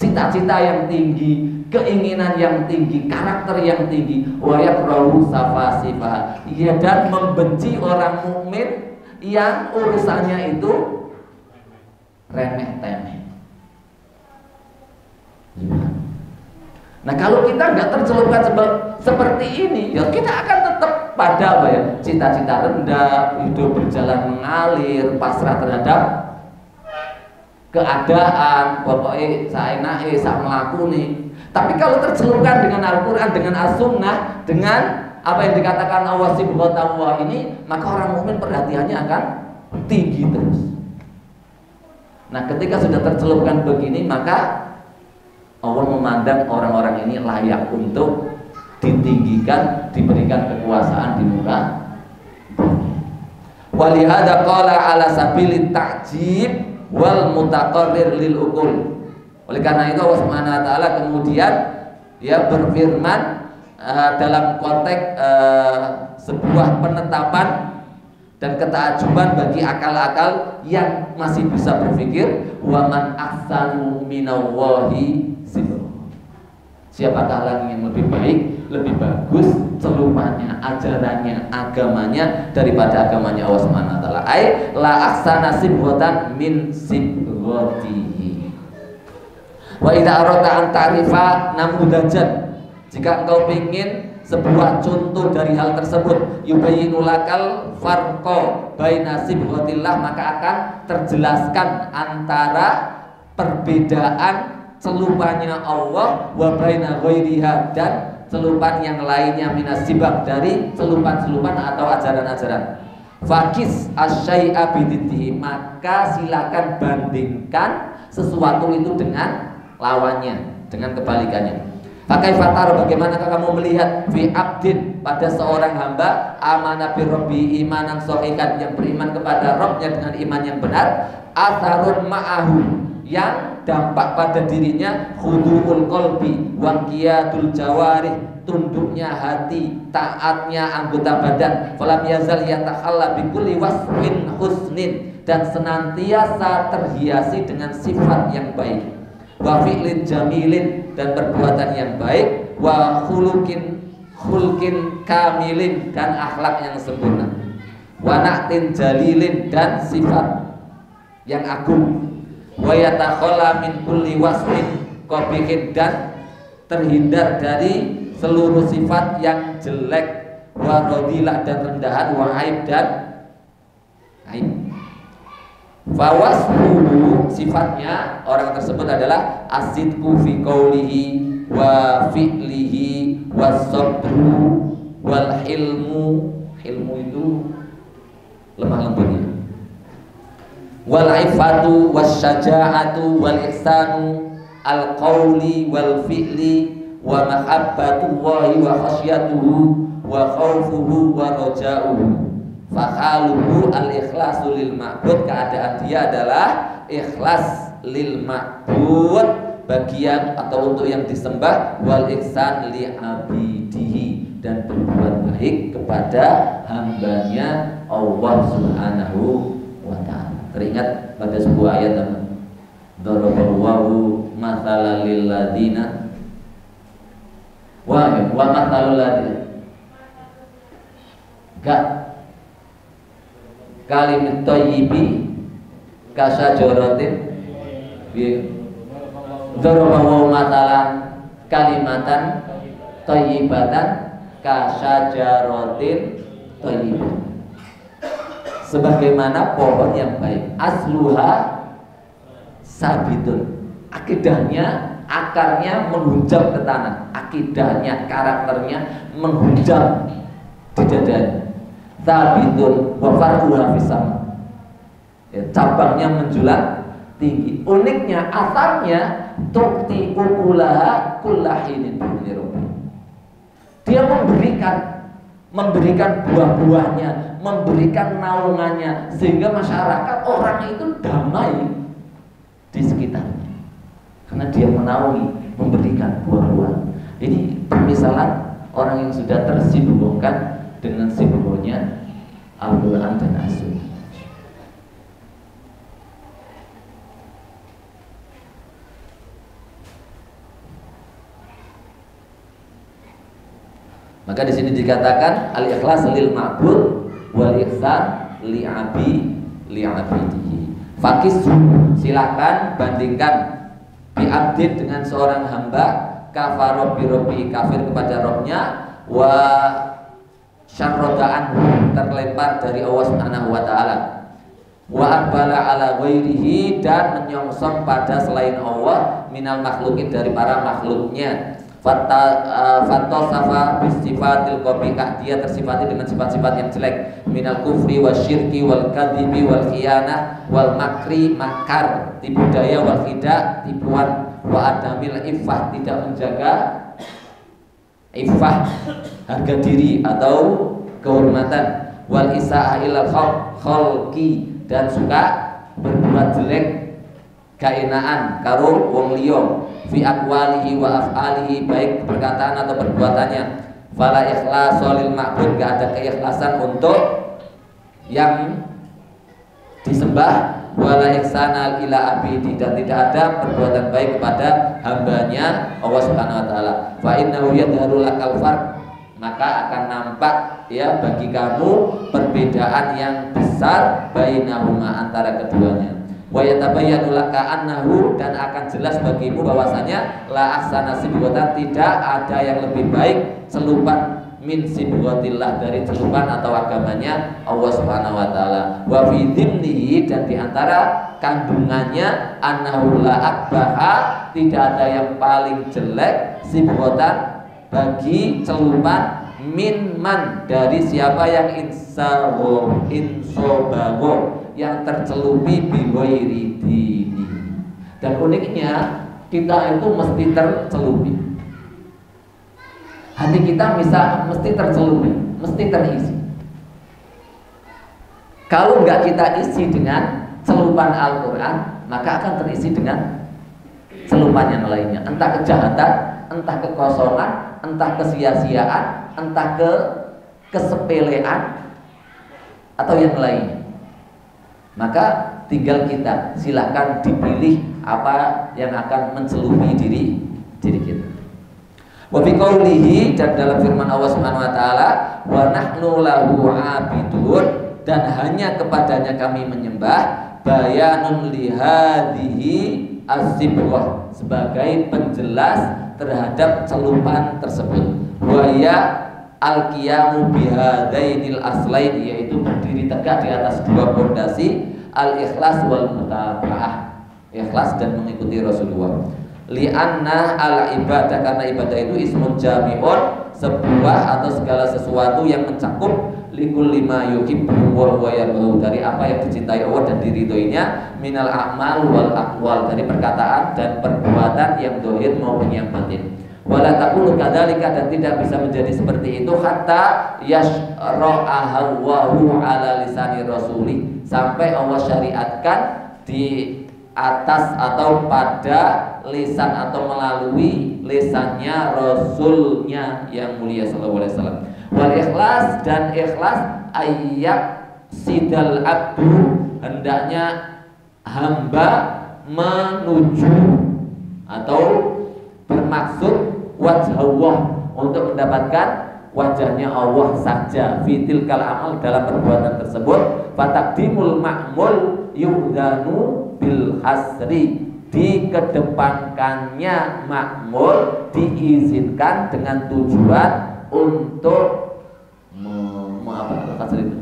cita-cita yang tinggi, keinginan yang tinggi, karakter yang tinggi. Wa yakrahu safasifa. Ia dan membenci orang mukmin yang urusannya itu remeh-temeh. Nah, kalau kita nggak tercelupkan seperti ini, ya kita akan tetap pada apa ya? Cita-cita rendah, hidup berjalan mengalir, pasrah terhadap keadaan, pokoknya saya naik, saya melakuni. Tapi kalau tercelupkan dengan Al-Quran, dengan As-Sunnah, dengan apa yang dikatakan Allah Subhanahu wa ini, maka orang mukmin perhatiannya akan tinggi terus. Nah, ketika sudah tercelupkan begini, maka Allah memandang orang-orang ini layak untuk ditinggikan, diberikan kekuasaan di muka bumi. Walihada qala ala sabilit ta'jib wal mutaqarrir lil uqul. Oleh karena itu Allah Subhanahu wa taala kemudian ya berfirman dalam konteks sebuah penetapan dan ketakjuban bagi akal-akal yang masih bisa berpikir, wa man ahsanu minallahi sibra. Siapakah lagi yang lebih baik, lebih bagus celumannya, ajarannya, agamanya daripada agamanya Allah Subhanahu wa taala. Ai la ahsana sibratan min sibratihi. Wa idza arata an ta'rifa namudajan, jika engkau ingin sebuah contoh dari hal tersebut, yubayyinulakal farqa baina sibghatillah, maka akan terjelaskan antara perbedaan celupannya Allah wa baina ghairiha, dan celupan yang lainnya minas sibab, dari celupan-celupan atau ajaran-ajaran. Fakis asyai'a bididdihi, maka silakan bandingkan sesuatu itu dengan lawannya, dengan kebalikannya. Pakai fatar, bagaimanakah kamu melihat fi abdin, pada seorang hamba amanah bi rabbi imanan shahihan, yang beriman kepada Rabbnya dengan iman yang benar, atharun ma'ahu, yang dampak pada dirinya khudu'ul qalbi wa qiyatul jawarih, tunduknya hati, taatnya anggota badan, falam yazal yatakhalla bi kulli wasfin husnin, dan senantiasa terhiasi dengan sifat yang baik, wa fi'lin jamilin, dan perbuatan yang baik, wa khuluqin kamilin, dan akhlak yang sempurna, wa na'tin jalilin, dan sifat yang agung, wa yatakhalla min kulli wasfin qabihin, dan terhindar dari seluruh sifat yang jelek, wa radilah, dan rendahan, wa aib, dan aib. Fawasbuhu, sifatnya orang tersebut adalah asidku fi qawlihi wa fi'lihi was-sabru wal hilmu. Hilmu itu lemah lembutnya. Wal ifatu wasyaja'atu wal ihsanu al qawli wal fi'li wa mahabbatullahi wa khasyatuhu wa khawfuhu wa raja'uhu. Fakhaluhu al-ikhlasu lil ma'bud, keadaan dia adalah ikhlas lil ma'bud, bagian atau untuk yang disembah, wal ihsan li abidihi, dan berbuat baik kepada hambanya Allah Subhanahu wa ta'ala. Teringat pada sebuah ayat apa? Daraballahu mathalan lil ladina wa mathalul ladina kalimat thayyibi kasajaratin darabahu matalan kalimatan thayyibatan kasajaratin thayyibah, sebagaimana pohon yang baik, asluha sabitun, akidahnya, akarnya menghujam ke tanah, akidahnya, karakternya menghujam di dadanya. Sabitun wa far'uha fis sama, ya, cabangnya menjulang tinggi. Uniknya asarnya tukti ukulaha kullahinin bi'idzni. Dia memberikan buah-buahnya, memberikan naungannya, sehingga masyarakat orang itu damai di sekitarnya, karena dia menaungi, memberikan buah-buah. Ini permisalan orang yang sudah tersibukkan dengan sibuknya Al-Quran dan As-Sunnah. Maka di sini dikatakan al-ikhlas lil ma'bud wal ihsan li'abidihi. Fakis, silakan bandingkan bi'abdin dengan seorang hamba, kafaro birobi, kafir kepada Robnya, wa syarroda'an, terlempar dari Allah Subhanahu wa ta'ala, wa akbala ala ghairihi, dan menyongsong pada selain Allah, minal makhlukin, dari para makhluknya. Fatasafa bisifatil qabihah, dia tersifati dengan sifat-sifat yang jelek, minal kufri wasyirki wal kadhibi wal khiyanah wal makri, makar, tipu daya, wal khida, tipuan, wa adamil iffah, tidak menjaga iffah, harga diri atau kehormatan, wal isa'a ilal khalqi, dan suka berbuat jelek, kaenaan karo wong liya, fi aqwalihi wa af'alihi, baik perkataan atau perbuatannya. Fala ikhlasu lil ma'bud, gak ada keikhlasan untuk yang disembah, wala ihsana ila abidi, dan tidak ada perbuatan baik kepada hambanya Allah Subhanahu wa taala. Fa innahu yadharu lakal farq, maka akan nampak ya bagi kamu perbedaan yang besar bainahuma, antara keduanya. Wa yatabayyanu laka annahu, dan akan jelas bagimu bahwasanya la ahsana sibghatan, tidak ada yang lebih baik celupan min sibghatillah, dari celupan atau agamanya Allah Subhanahu wa taala. Wa fi dhimnihi, dan di antara kandungannya, annahu la akbaha, tidak ada yang paling jelek sibghatan, bagi celupan, min man, dari siapa yang insobago, yang tercelupi biwairi dini. Dan uniknya kita itu mesti tercelupi, hati kita mesti tercelupi, mesti terisi. Kalau nggak kita isi dengan celupan Al-Quran, maka akan terisi dengan celupan yang lainnya, entah kejahatan, entah kekosongan, entah kesia-siaan, entah kesepelean, atau yang lainnya. Maka tinggal kita, silahkan dipilih apa yang akan mencelupi diri kita. Wa fi qoulihi, dan dalam firman Allah Subhanahu wa taala, wa nahnu lahu abidun, dan hanya kepadanya kami menyembah, bayanun li hadhihi as-sibghah, sebagai penjelas terhadap celupan tersebut. Wa ya al-qiyamu bihadainil aslain, yaitu berdiri tegak di atas dua pondasi, al-ikhlas wal mutaba'ah, ikhlas dan mengikuti Rasulullah. Li'anna al-ibadah, karena ibadah itu ismun jami'un, sebuah atau segala sesuatu yang mencakup likulli ma yuhibbu wa yardahu, dari apa yang dicintai Allah dan diridhoinya, minal a'mal wal aqwal, dari perkataan dan perbuatan yang zahir maupun yang batin. Wala taqulu kadzalika, dan tidak bisa menjadi seperti itu hatta yashra'ahu ala lisani rasuli, sampai Allah syariatkan di atas atau pada lisan atau melalui lisannya Rasulnya yang mulia sallallahu alaihi wasallam. Wal ikhlas, dan ikhlas ayat sidal abdu, hendaknya hamba menuju atau bermaksud wajah Allah, untuk mendapatkan wajahnya Allah saja, fitil kal amal, dalam perbuatan tersebut. Fatakdimul ma'mul yuhdanu bil hasri, dikedepankannya makmul diizinkan dengan tujuan untuk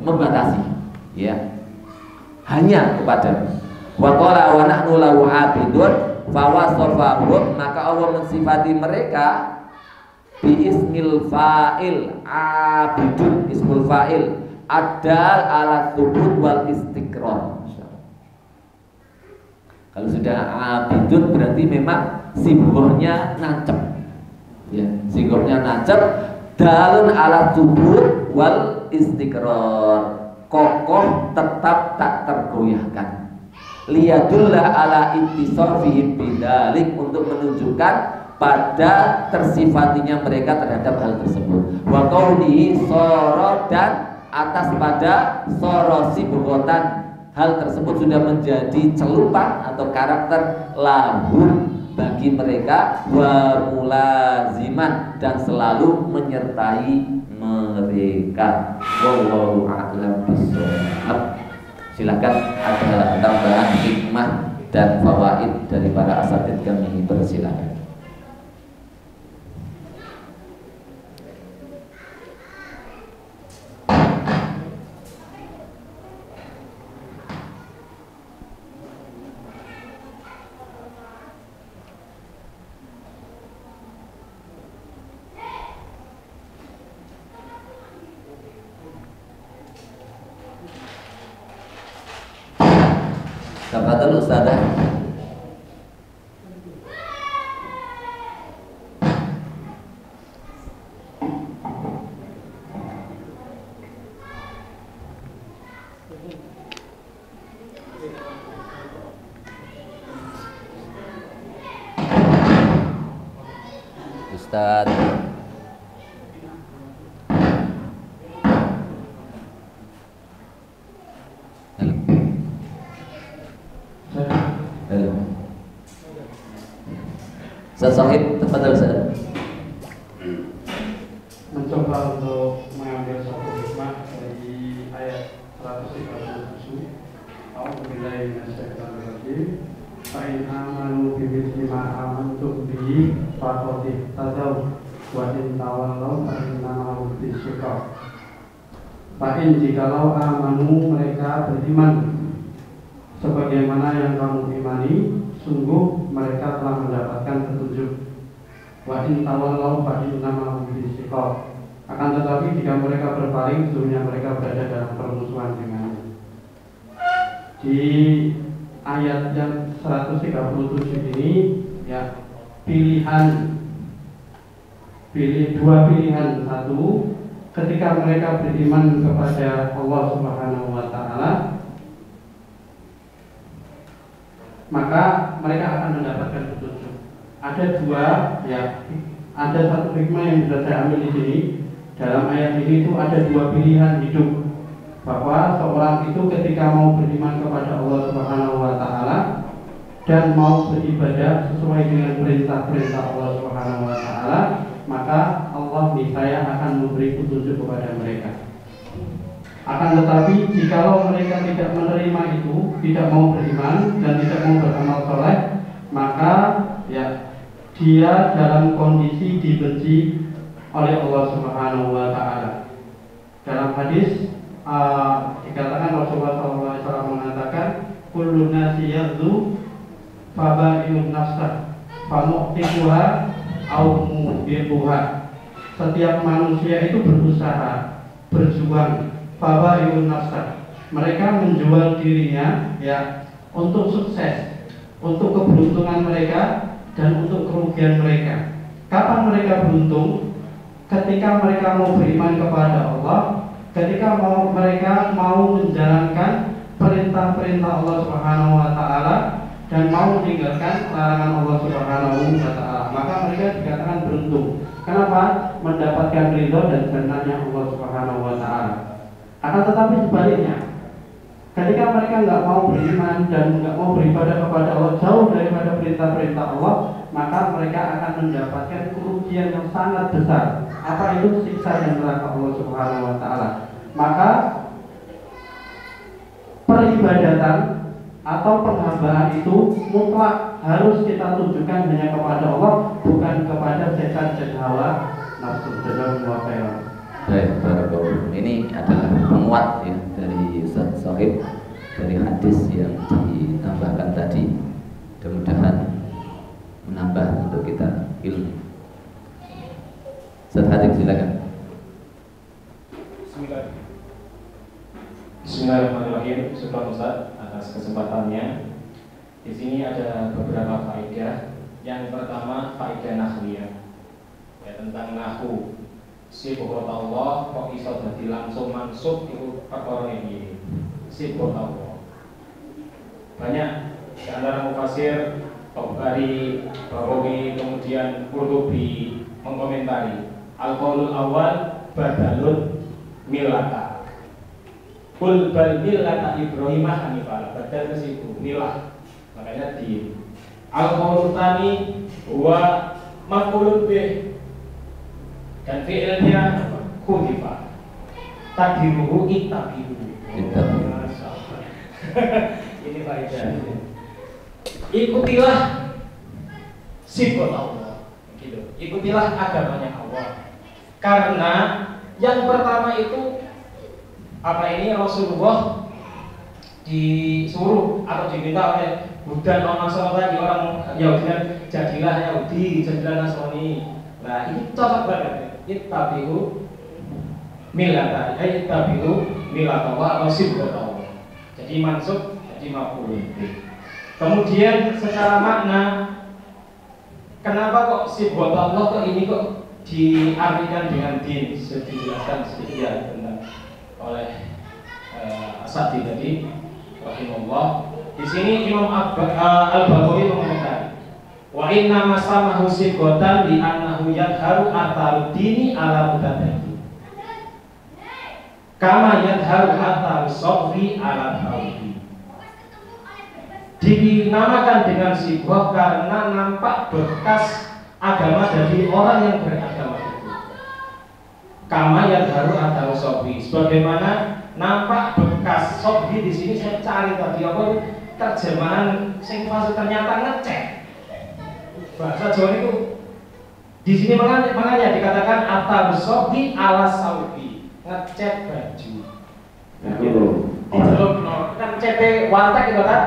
membatasi, ya, hanya kepada. Wa qala wa nahnu lahu abidun fawasafahum, maka Allah mensifati mereka bi ismil fa'il, abidun ismul fa'il, adal ala thubut wal istiqrar. Kalau sudah abidun berarti memang simbolnya nancep, ya, simbolnya nancep, dalun ala thubut wal istiqrar, kokoh, tetap, tak tergoyahkan. Liyadulla ala ittisafihim bidzalik, untuk menunjukkan pada tersifatinya mereka terhadap hal tersebut. Wa qaulihi sara, dan atas pada sorosi bukotan. Hal tersebut sudah menjadi celupan atau karakter lahum bagi mereka, wa mulaziman, dan selalu menyertai mereka. Wallahu a'lam bishawab. Silakan ada tambahan hikmah dan fawaid dari para asatidz, kami persilakan. Tafadhol Ustazah. Ustaz. Ustaz Sohib, tafadhol Ustaz. Mencoba untuk mengambil satu hikmah dari ayat 137. A'udzubillahi minasyaitonirrajim. Fa in amanu bimithli ma amantum bihi faqad ihtadaw wa in tawallaw fa innama hum fi shiqaq. Fa in jikalau amanu, mereka beriman sebagaimana yang kamu imani, sungguh mereka telah mendapatkan petunjuk. Wa in tawallaw fa innama hum fi shiqaq. Akan tetapi jika mereka berpaling, sesungguhnya mereka berada dalam permusuhan dengannya. Di ayat yang 137 ini ya dua pilihan. Satu, ketika mereka beriman kepada Allah Subhanahu wa taala, maka mereka akan mendapatkan petunjuk. Ada dua, ya, ada satu hikmah yang bisa saya ambil di sini. Dalam ayat ini itu ada dua pilihan hidup, bahwa seorang itu ketika mau beriman kepada Allah Subhanahu wa taala dan mau beribadah sesuai dengan perintah-perintah Allah Subhanahu wa taala, maka Allah niscaya akan memberi petunjuk kepada mereka. Akan tetapi jikalau mereka tidak menerima itu, tidak mau beriman dan tidak mau beramal soleh, maka ya dia dalam kondisi dibenci oleh Allah Subhanahu wa taala. Dalam hadis dikatakan Rasulullah SAW mengatakan, kullu nasi yaghdhu faba'iun nafsah famu'tiquha au mubiquha. Setiap manusia itu berusaha, berjuang, faba'iun nafsah. Mereka menjual dirinya ya untuk sukses, untuk keberuntungan mereka dan untuk kerugian mereka. Kapan mereka beruntung? Ketika mereka mau beriman kepada Allah, ketika mereka mau menjalankan perintah-perintah Allah Subhanahu wa taala dan mau meninggalkan larangan Allah Subhanahu wa taala, maka mereka dikatakan beruntung. Kenapa? Mendapatkan ridho dan jannahnya Allah Subhanahu wa taala. Akan tetapi sebaliknya, ketika mereka nggak mau beriman dan nggak mau beribadah kepada Allah, jauh daripada perintah-perintah Allah, maka mereka akan mendapatkan kerugian yang sangat besar. Apa itu? Siksa dan neraka Allah Subhanahu wa taala. Maka peribadatan atau penghambaan itu mutlak harus kita tunjukkan hanya kepada Allah, bukan kepada setan dan hawa nafsu. Jazakumullah khairan. Baik, barakallahu. Ini adalah penguat ya dari Ustaz Sohib dari hadis yang ditambahkan tadi. Mudah-mudahan menambah untuk kita ilmu. Ustaz Hadik, silakan. Bismillahirrahmanirrahim. Syukur Ustaz atas kesempatannya. Di sini ada beberapa faedah. Yang pertama faedah nahwiyah, ya, tentang nahwu. Sibuk Allah kok iso dadi langsung mansub itu perkara ini. Sibuk Allah. Banyak di antara mufasir, Tabari, Bawawi, kemudian Qurtubi mengkomentari al-qaulul awal badalun milaka. Qul bal millata Ibrahim hanifan, badal ke situ milah, makanya di al-qaulu tsani wa maf'ulun bih dan fi'ilnya khudifa takdiruhu ittabi'u. Ini faedah. Ikutilah sifat Allah, gitu. Ikutilah agamanya Allah. Karena yang pertama itu Rasulullah disuruh atau diminta oleh Buddha atau Nasrani tadi, orang Yahudi, jadilah Yahudi, jadilah Nasrani. Nah ini cocok banget. Ittabi'u millata, ittabi'u millata Allah atau sifat Allah. Jadi mansub, jadi maf'ul. Kemudian secara makna, kenapa kok sifat Allah kok ini kok diartikan dengan din? Sudah dijelaskan sedikit ya tentang oleh As-Sa'di tadi, rahimahullah. Di sini Imam Al-Baghawi mengomentari, wa inna masamahu sifatan li annahu yadharu atharu dini ala mutadayyin, kama yadharu atharu sofri ala tauhid. Dinamakan dengan sifat karena nampak bekas agama dari orang yang beragama itu. Kama yadharu atharu sofri, sebagaimana nampak bekas sobhi. Di sini saya cari tadi apa terjemahan sing pas ternyata ngecek bahasa Jawa itu. Di sini makanya dikatakan atar sobhi ala saubi, ngecek baju. Celuk kan CP warteg itu kan.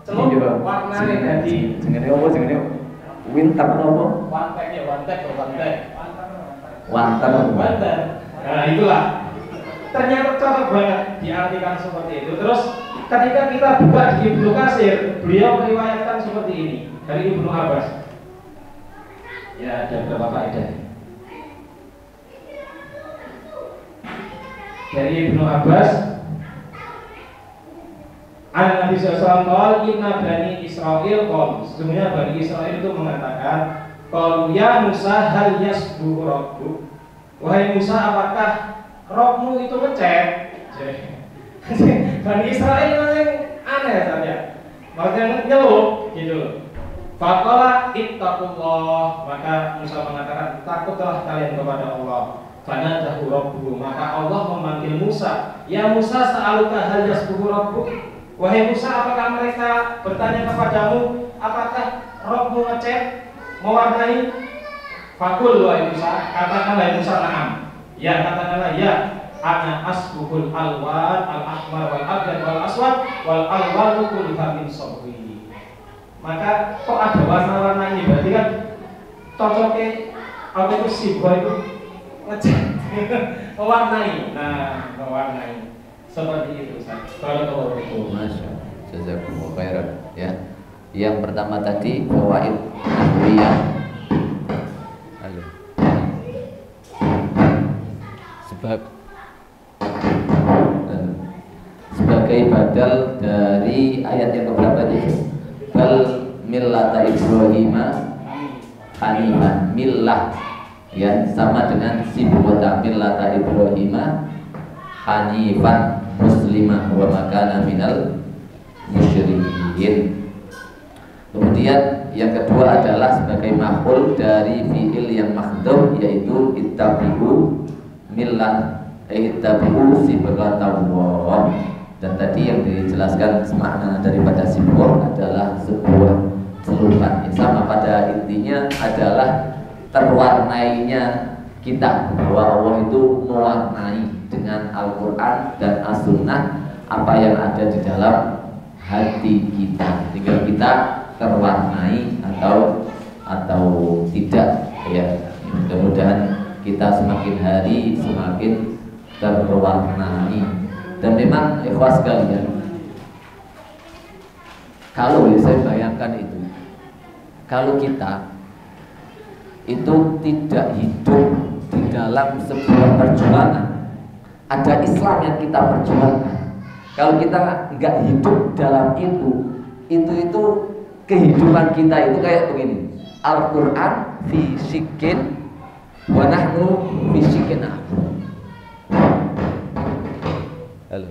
Celuk warnane dadi jenenge apa jenenge? Winter apa? Warteg ya, warteg. Wanten. Nah, itulah. Ternyata cocok banget diartikan seperti itu. Terus ketika kita buka di Ibnu Katsir, beliau meriwayatkan seperti ini dari Ibnu Abbas. Ya, ada beberapa faedah. Dari Ibnu Abbas, Nabi SAW inna bani Israel qalu, sesungguhnya bani Israel itu mengatakan, qalu ya Musa hal yasbuhu rabbuk, wahai Musa apakah Robmu itu ngecek? Bani Israel yang aneh saja, maksudnya ngeluh gitu. Faqala ittaqullah, maka Musa mengatakan takutlah kalian kepada Allah. Fanadahu rabbuhu, maka Allah memanggil Musa, ya Musa sa'aluka hal yasbuhu rabbuk, wahai Musa apakah mereka bertanya kepadamu apakah Robmu ngecek, mewarnai? Fakul wahai Musa, katakanlah Musa na'am. Ya, katakanlah ya, ana asbuhul alwan al-ahmar wal abyad wal aswad wal alwanu kulluha min sabri. Maka kok ada warna-warna ini, berarti kan cocoknya apa itu sibuk itu ngecek mewarnai. Nah, mewarnai seperti itu Ustaz. Barakallahu fikum. Masya, jazakumullah khairan ya. Yang pertama tadi fawaid nahwiyah. Halo. Sebagai badal dari ayat yang keberapa itu? Bal millata Ibrahim hanifan, millah ya, sama dengan sibghata millata Ibrahim hanifan muslimah wa makana minal musyrikin. Kemudian yang kedua adalah sebagai maf'ul dari fi'il yang mahdhuf, yaitu ittabi'u millah, ittabi'u sibghatallah. Dan tadi yang dijelaskan makna daripada simbol adalah sebuah celupan yang sama, pada intinya adalah terwarnainya kita, bahwa Allah itu mewarnai dengan Al-Quran dan As-Sunnah apa yang ada di dalam hati kita, tinggal kita terwarnai atau tidak ya. Mudah-mudahan kita semakin hari semakin terwarnai. Dan memang ikhwas sekalian, kalau saya bayangkan itu, kalau kita itu tidak hidup di dalam sebuah perjuangan, ada Islam yang kita perjuangkan. Kalau kita nggak hidup dalam itu kehidupan kita itu kayak begini. Al-Quran fi shikin wa nahnu fi shikin. Halo.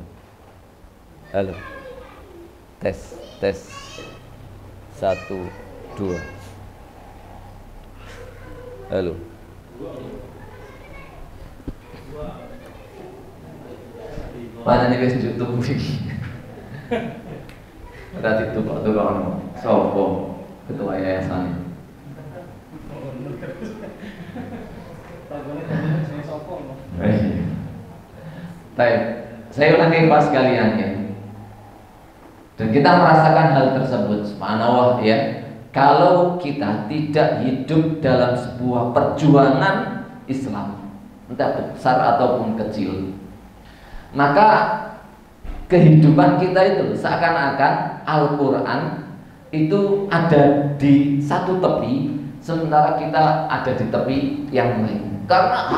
Halo. Tes. 1 2. Halo. Mana nih wis YouTube iki. Ora ditukok-tukok ono. Sopo ketua yayasan? Baik, saya ulangi pas kalian ya. Dan kita merasakan hal tersebut, subhanallah ya. Kalau kita tidak hidup dalam sebuah perjuangan Islam, entah besar ataupun kecil, maka kehidupan kita itu seakan-akan Al-Quran itu ada di satu tepi, sementara kita ada di tepi yang lain. Karena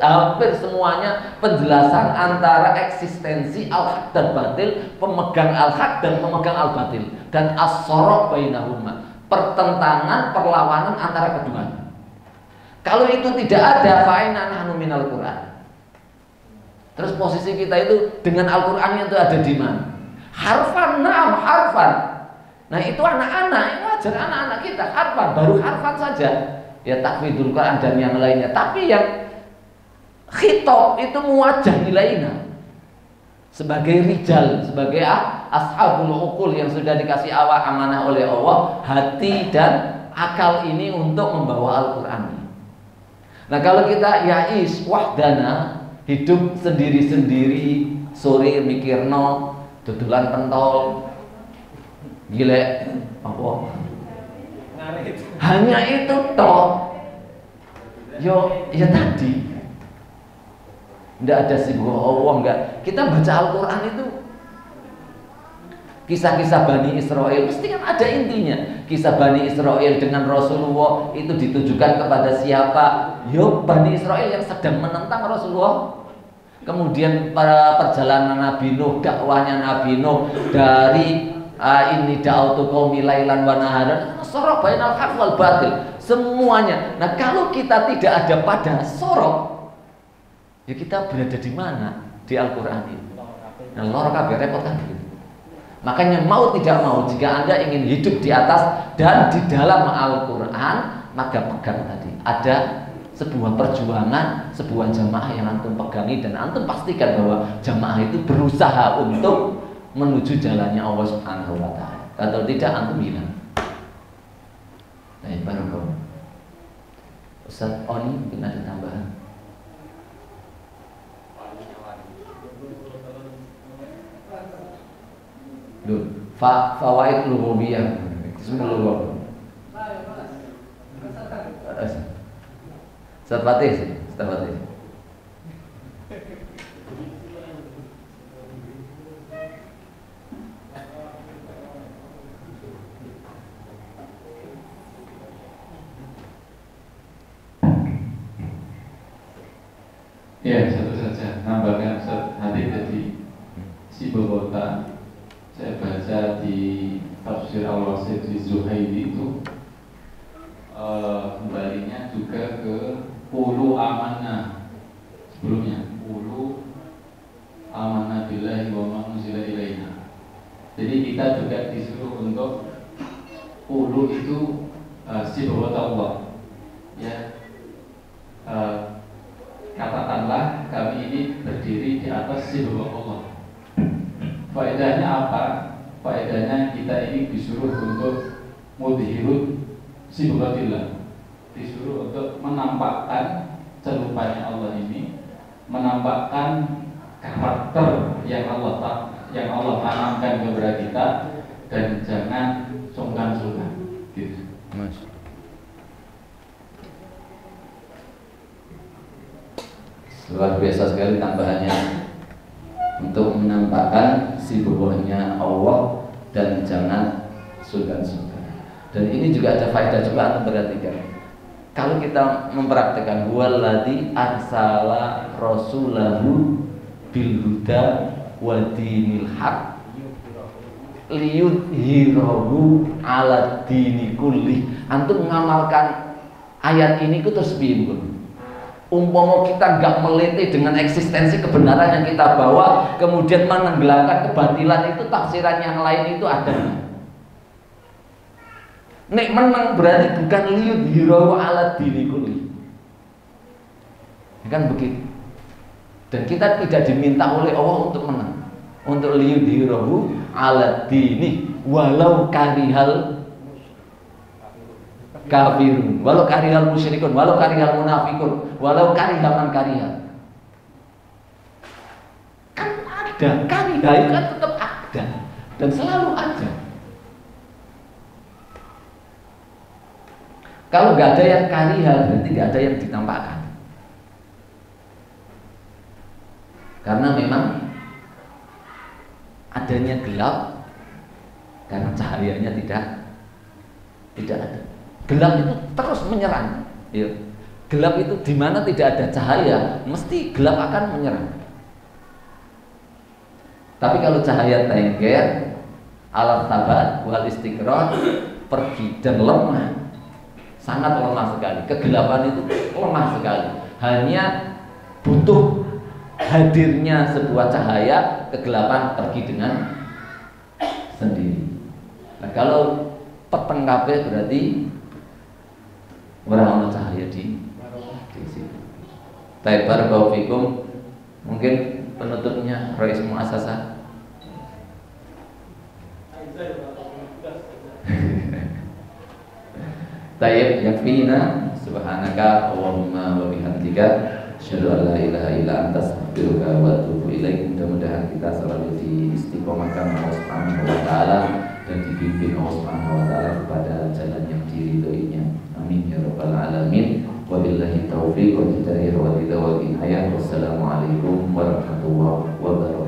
hampir semuanya penjelasan antara eksistensi al-haq dan batil, pemegang al-haq dan pemegang al-batil, dan as-sara' bainahuma, pertentangan, perlawanan antara keduanya. Kalau itu tidak ada, fa'inna nahnu minal Qur'an. Terus posisi kita itu dengan Al-Qur'an itu ada di mana? Harfan, na'am harfan. Nah itu anak-anak, itu ajar anak-anak kita harfan, baru harfan saja. Ya takfidul Quran dan yang lainnya. Tapi yang khitab itu muwajjah ilaina sebagai rijal, sebagai ashabul uqul yang sudah dikasih awal amanah oleh Allah, hati dan akal ini untuk membawa Al-Qur'an. Nah kalau kita ya'is wahdana, hidup sendiri-sendiri, sore mikirno dodolan pentol gile apa, hanya itu toh. Ya tadi tidak ada sibuk Allah, enggak. Kita baca Al-Quran itu kisah-kisah Bani Israel pasti kan ada intinya. Kisah Bani Israel dengan Rasulullah itu ditujukan kepada siapa? Yo Bani Israel yang sedang menentang Rasulullah. Kemudian para perjalanan Nabi Nuh, dakwahnya Nabi Nuh dari ini da'autu qaumi lailan wa naharan, sorok bainal haq wal batil, semuanya. Nah kalau kita tidak ada pada sorok, ya kita berada di mana? Di Al-Quran ini. Nah lorok kabeh repot kan gitu. Makanya mau tidak mau, jika Anda ingin hidup di atas dan di dalam Al-Quran, maka pegang tadi. Ada sebuah perjuangan, sebuah jamaah yang antum pegangi, dan antum pastikan bahwa jamaah itu berusaha untuk menuju jalannya Allah Subhanahu wa ta'ala. Kalau tidak antum hilang. Baik, baru Ustaz Oni mungkin ada tambahan. Duh, fawaid lughawiyah. Bismillah. Ustaz Fatih. Ya, satu saja nambahkan nanti tadi si Bogota saya baca di tafsir Al-Wasit di Zuhaili itu kembalinya juga ke ulu amanah sebelumnya, ulu amanah billahi wa ma unzila ilaina. Jadi kita juga disuruh untuk ulu itu si Bogota Allah ya. Katakanlah kami ini berdiri di atas sifat Allah. Faedahnya apa? Faedahnya kita ini disuruh untuk mudhirut sifatillah, disuruh untuk menampakkan celupanya Allah ini, menampakkan karakter yang Allah tanamkan kepada kita, dan jangan sungkan-sungkan gitu. Luar biasa sekali tambahannya untuk menampakkan sibuhnya Allah dan jangan sungkan-sungkan. Dan ini juga ada faedah, coba antum perhatikan. Kalau kita mempraktikkan huwallazi arsala rasulahu bil huda wa dinil haq liyudhhirahu ala dini kulli. Antum mengamalkan ayat ini ku terus bingung. Umpama kita nggak meliti dengan eksistensi kebenaran yang kita bawa, kemudian menenggelamkan kebatilan itu, tafsiran yang lain itu ada. Nek menang berarti bukan liut hirahu ala dini kulli. Kan begitu. Dan kita tidak diminta oleh Allah untuk menang, untuk liut hirahu ala dini walau karihal kafirun, walau karihal musyrikun, walau karihal munafikun, walau karihal man karihal. Kan ada, karihal itu kan tetap ada dan selalu ada. Kalau nggak ada yang karihal berarti nggak ada yang ditampakkan. Karena memang adanya gelap karena cahayanya tidak ada. Gelap itu terus menyerang. Ya. Gelap itu di mana tidak ada cahaya, mesti gelap akan menyerang. Tapi kalau cahaya tengger, alat tabat, wal istiqrar, pergi dan lemah, sangat lemah sekali. Kegelapan itu lemah sekali. Hanya butuh hadirnya sebuah cahaya, kegelapan pergi dengan sendiri. Nah, kalau peteng kabeh berarti orang cahaya di situ. Baik, barakallahu fikum. Mungkin penutupnya Rais Muassasah. Tayyib yakfina subhanaka Allahumma wa bihamdika asyhadu an la ilaha illa anta astaghfiruka wa atubu ilaik. Mudah-mudahan kita selalu diistiqomahkan Allah Subhanahu wa taala dan dibimbing Allah Subhanahu wa taala kepada jalan yang diridhoinya. Amin ya rabbal alamin. Wabillahi taufiq wal hidayah wal hidayah wal inayah. Wassalamualaikum warahmatullahi wabarakatuh.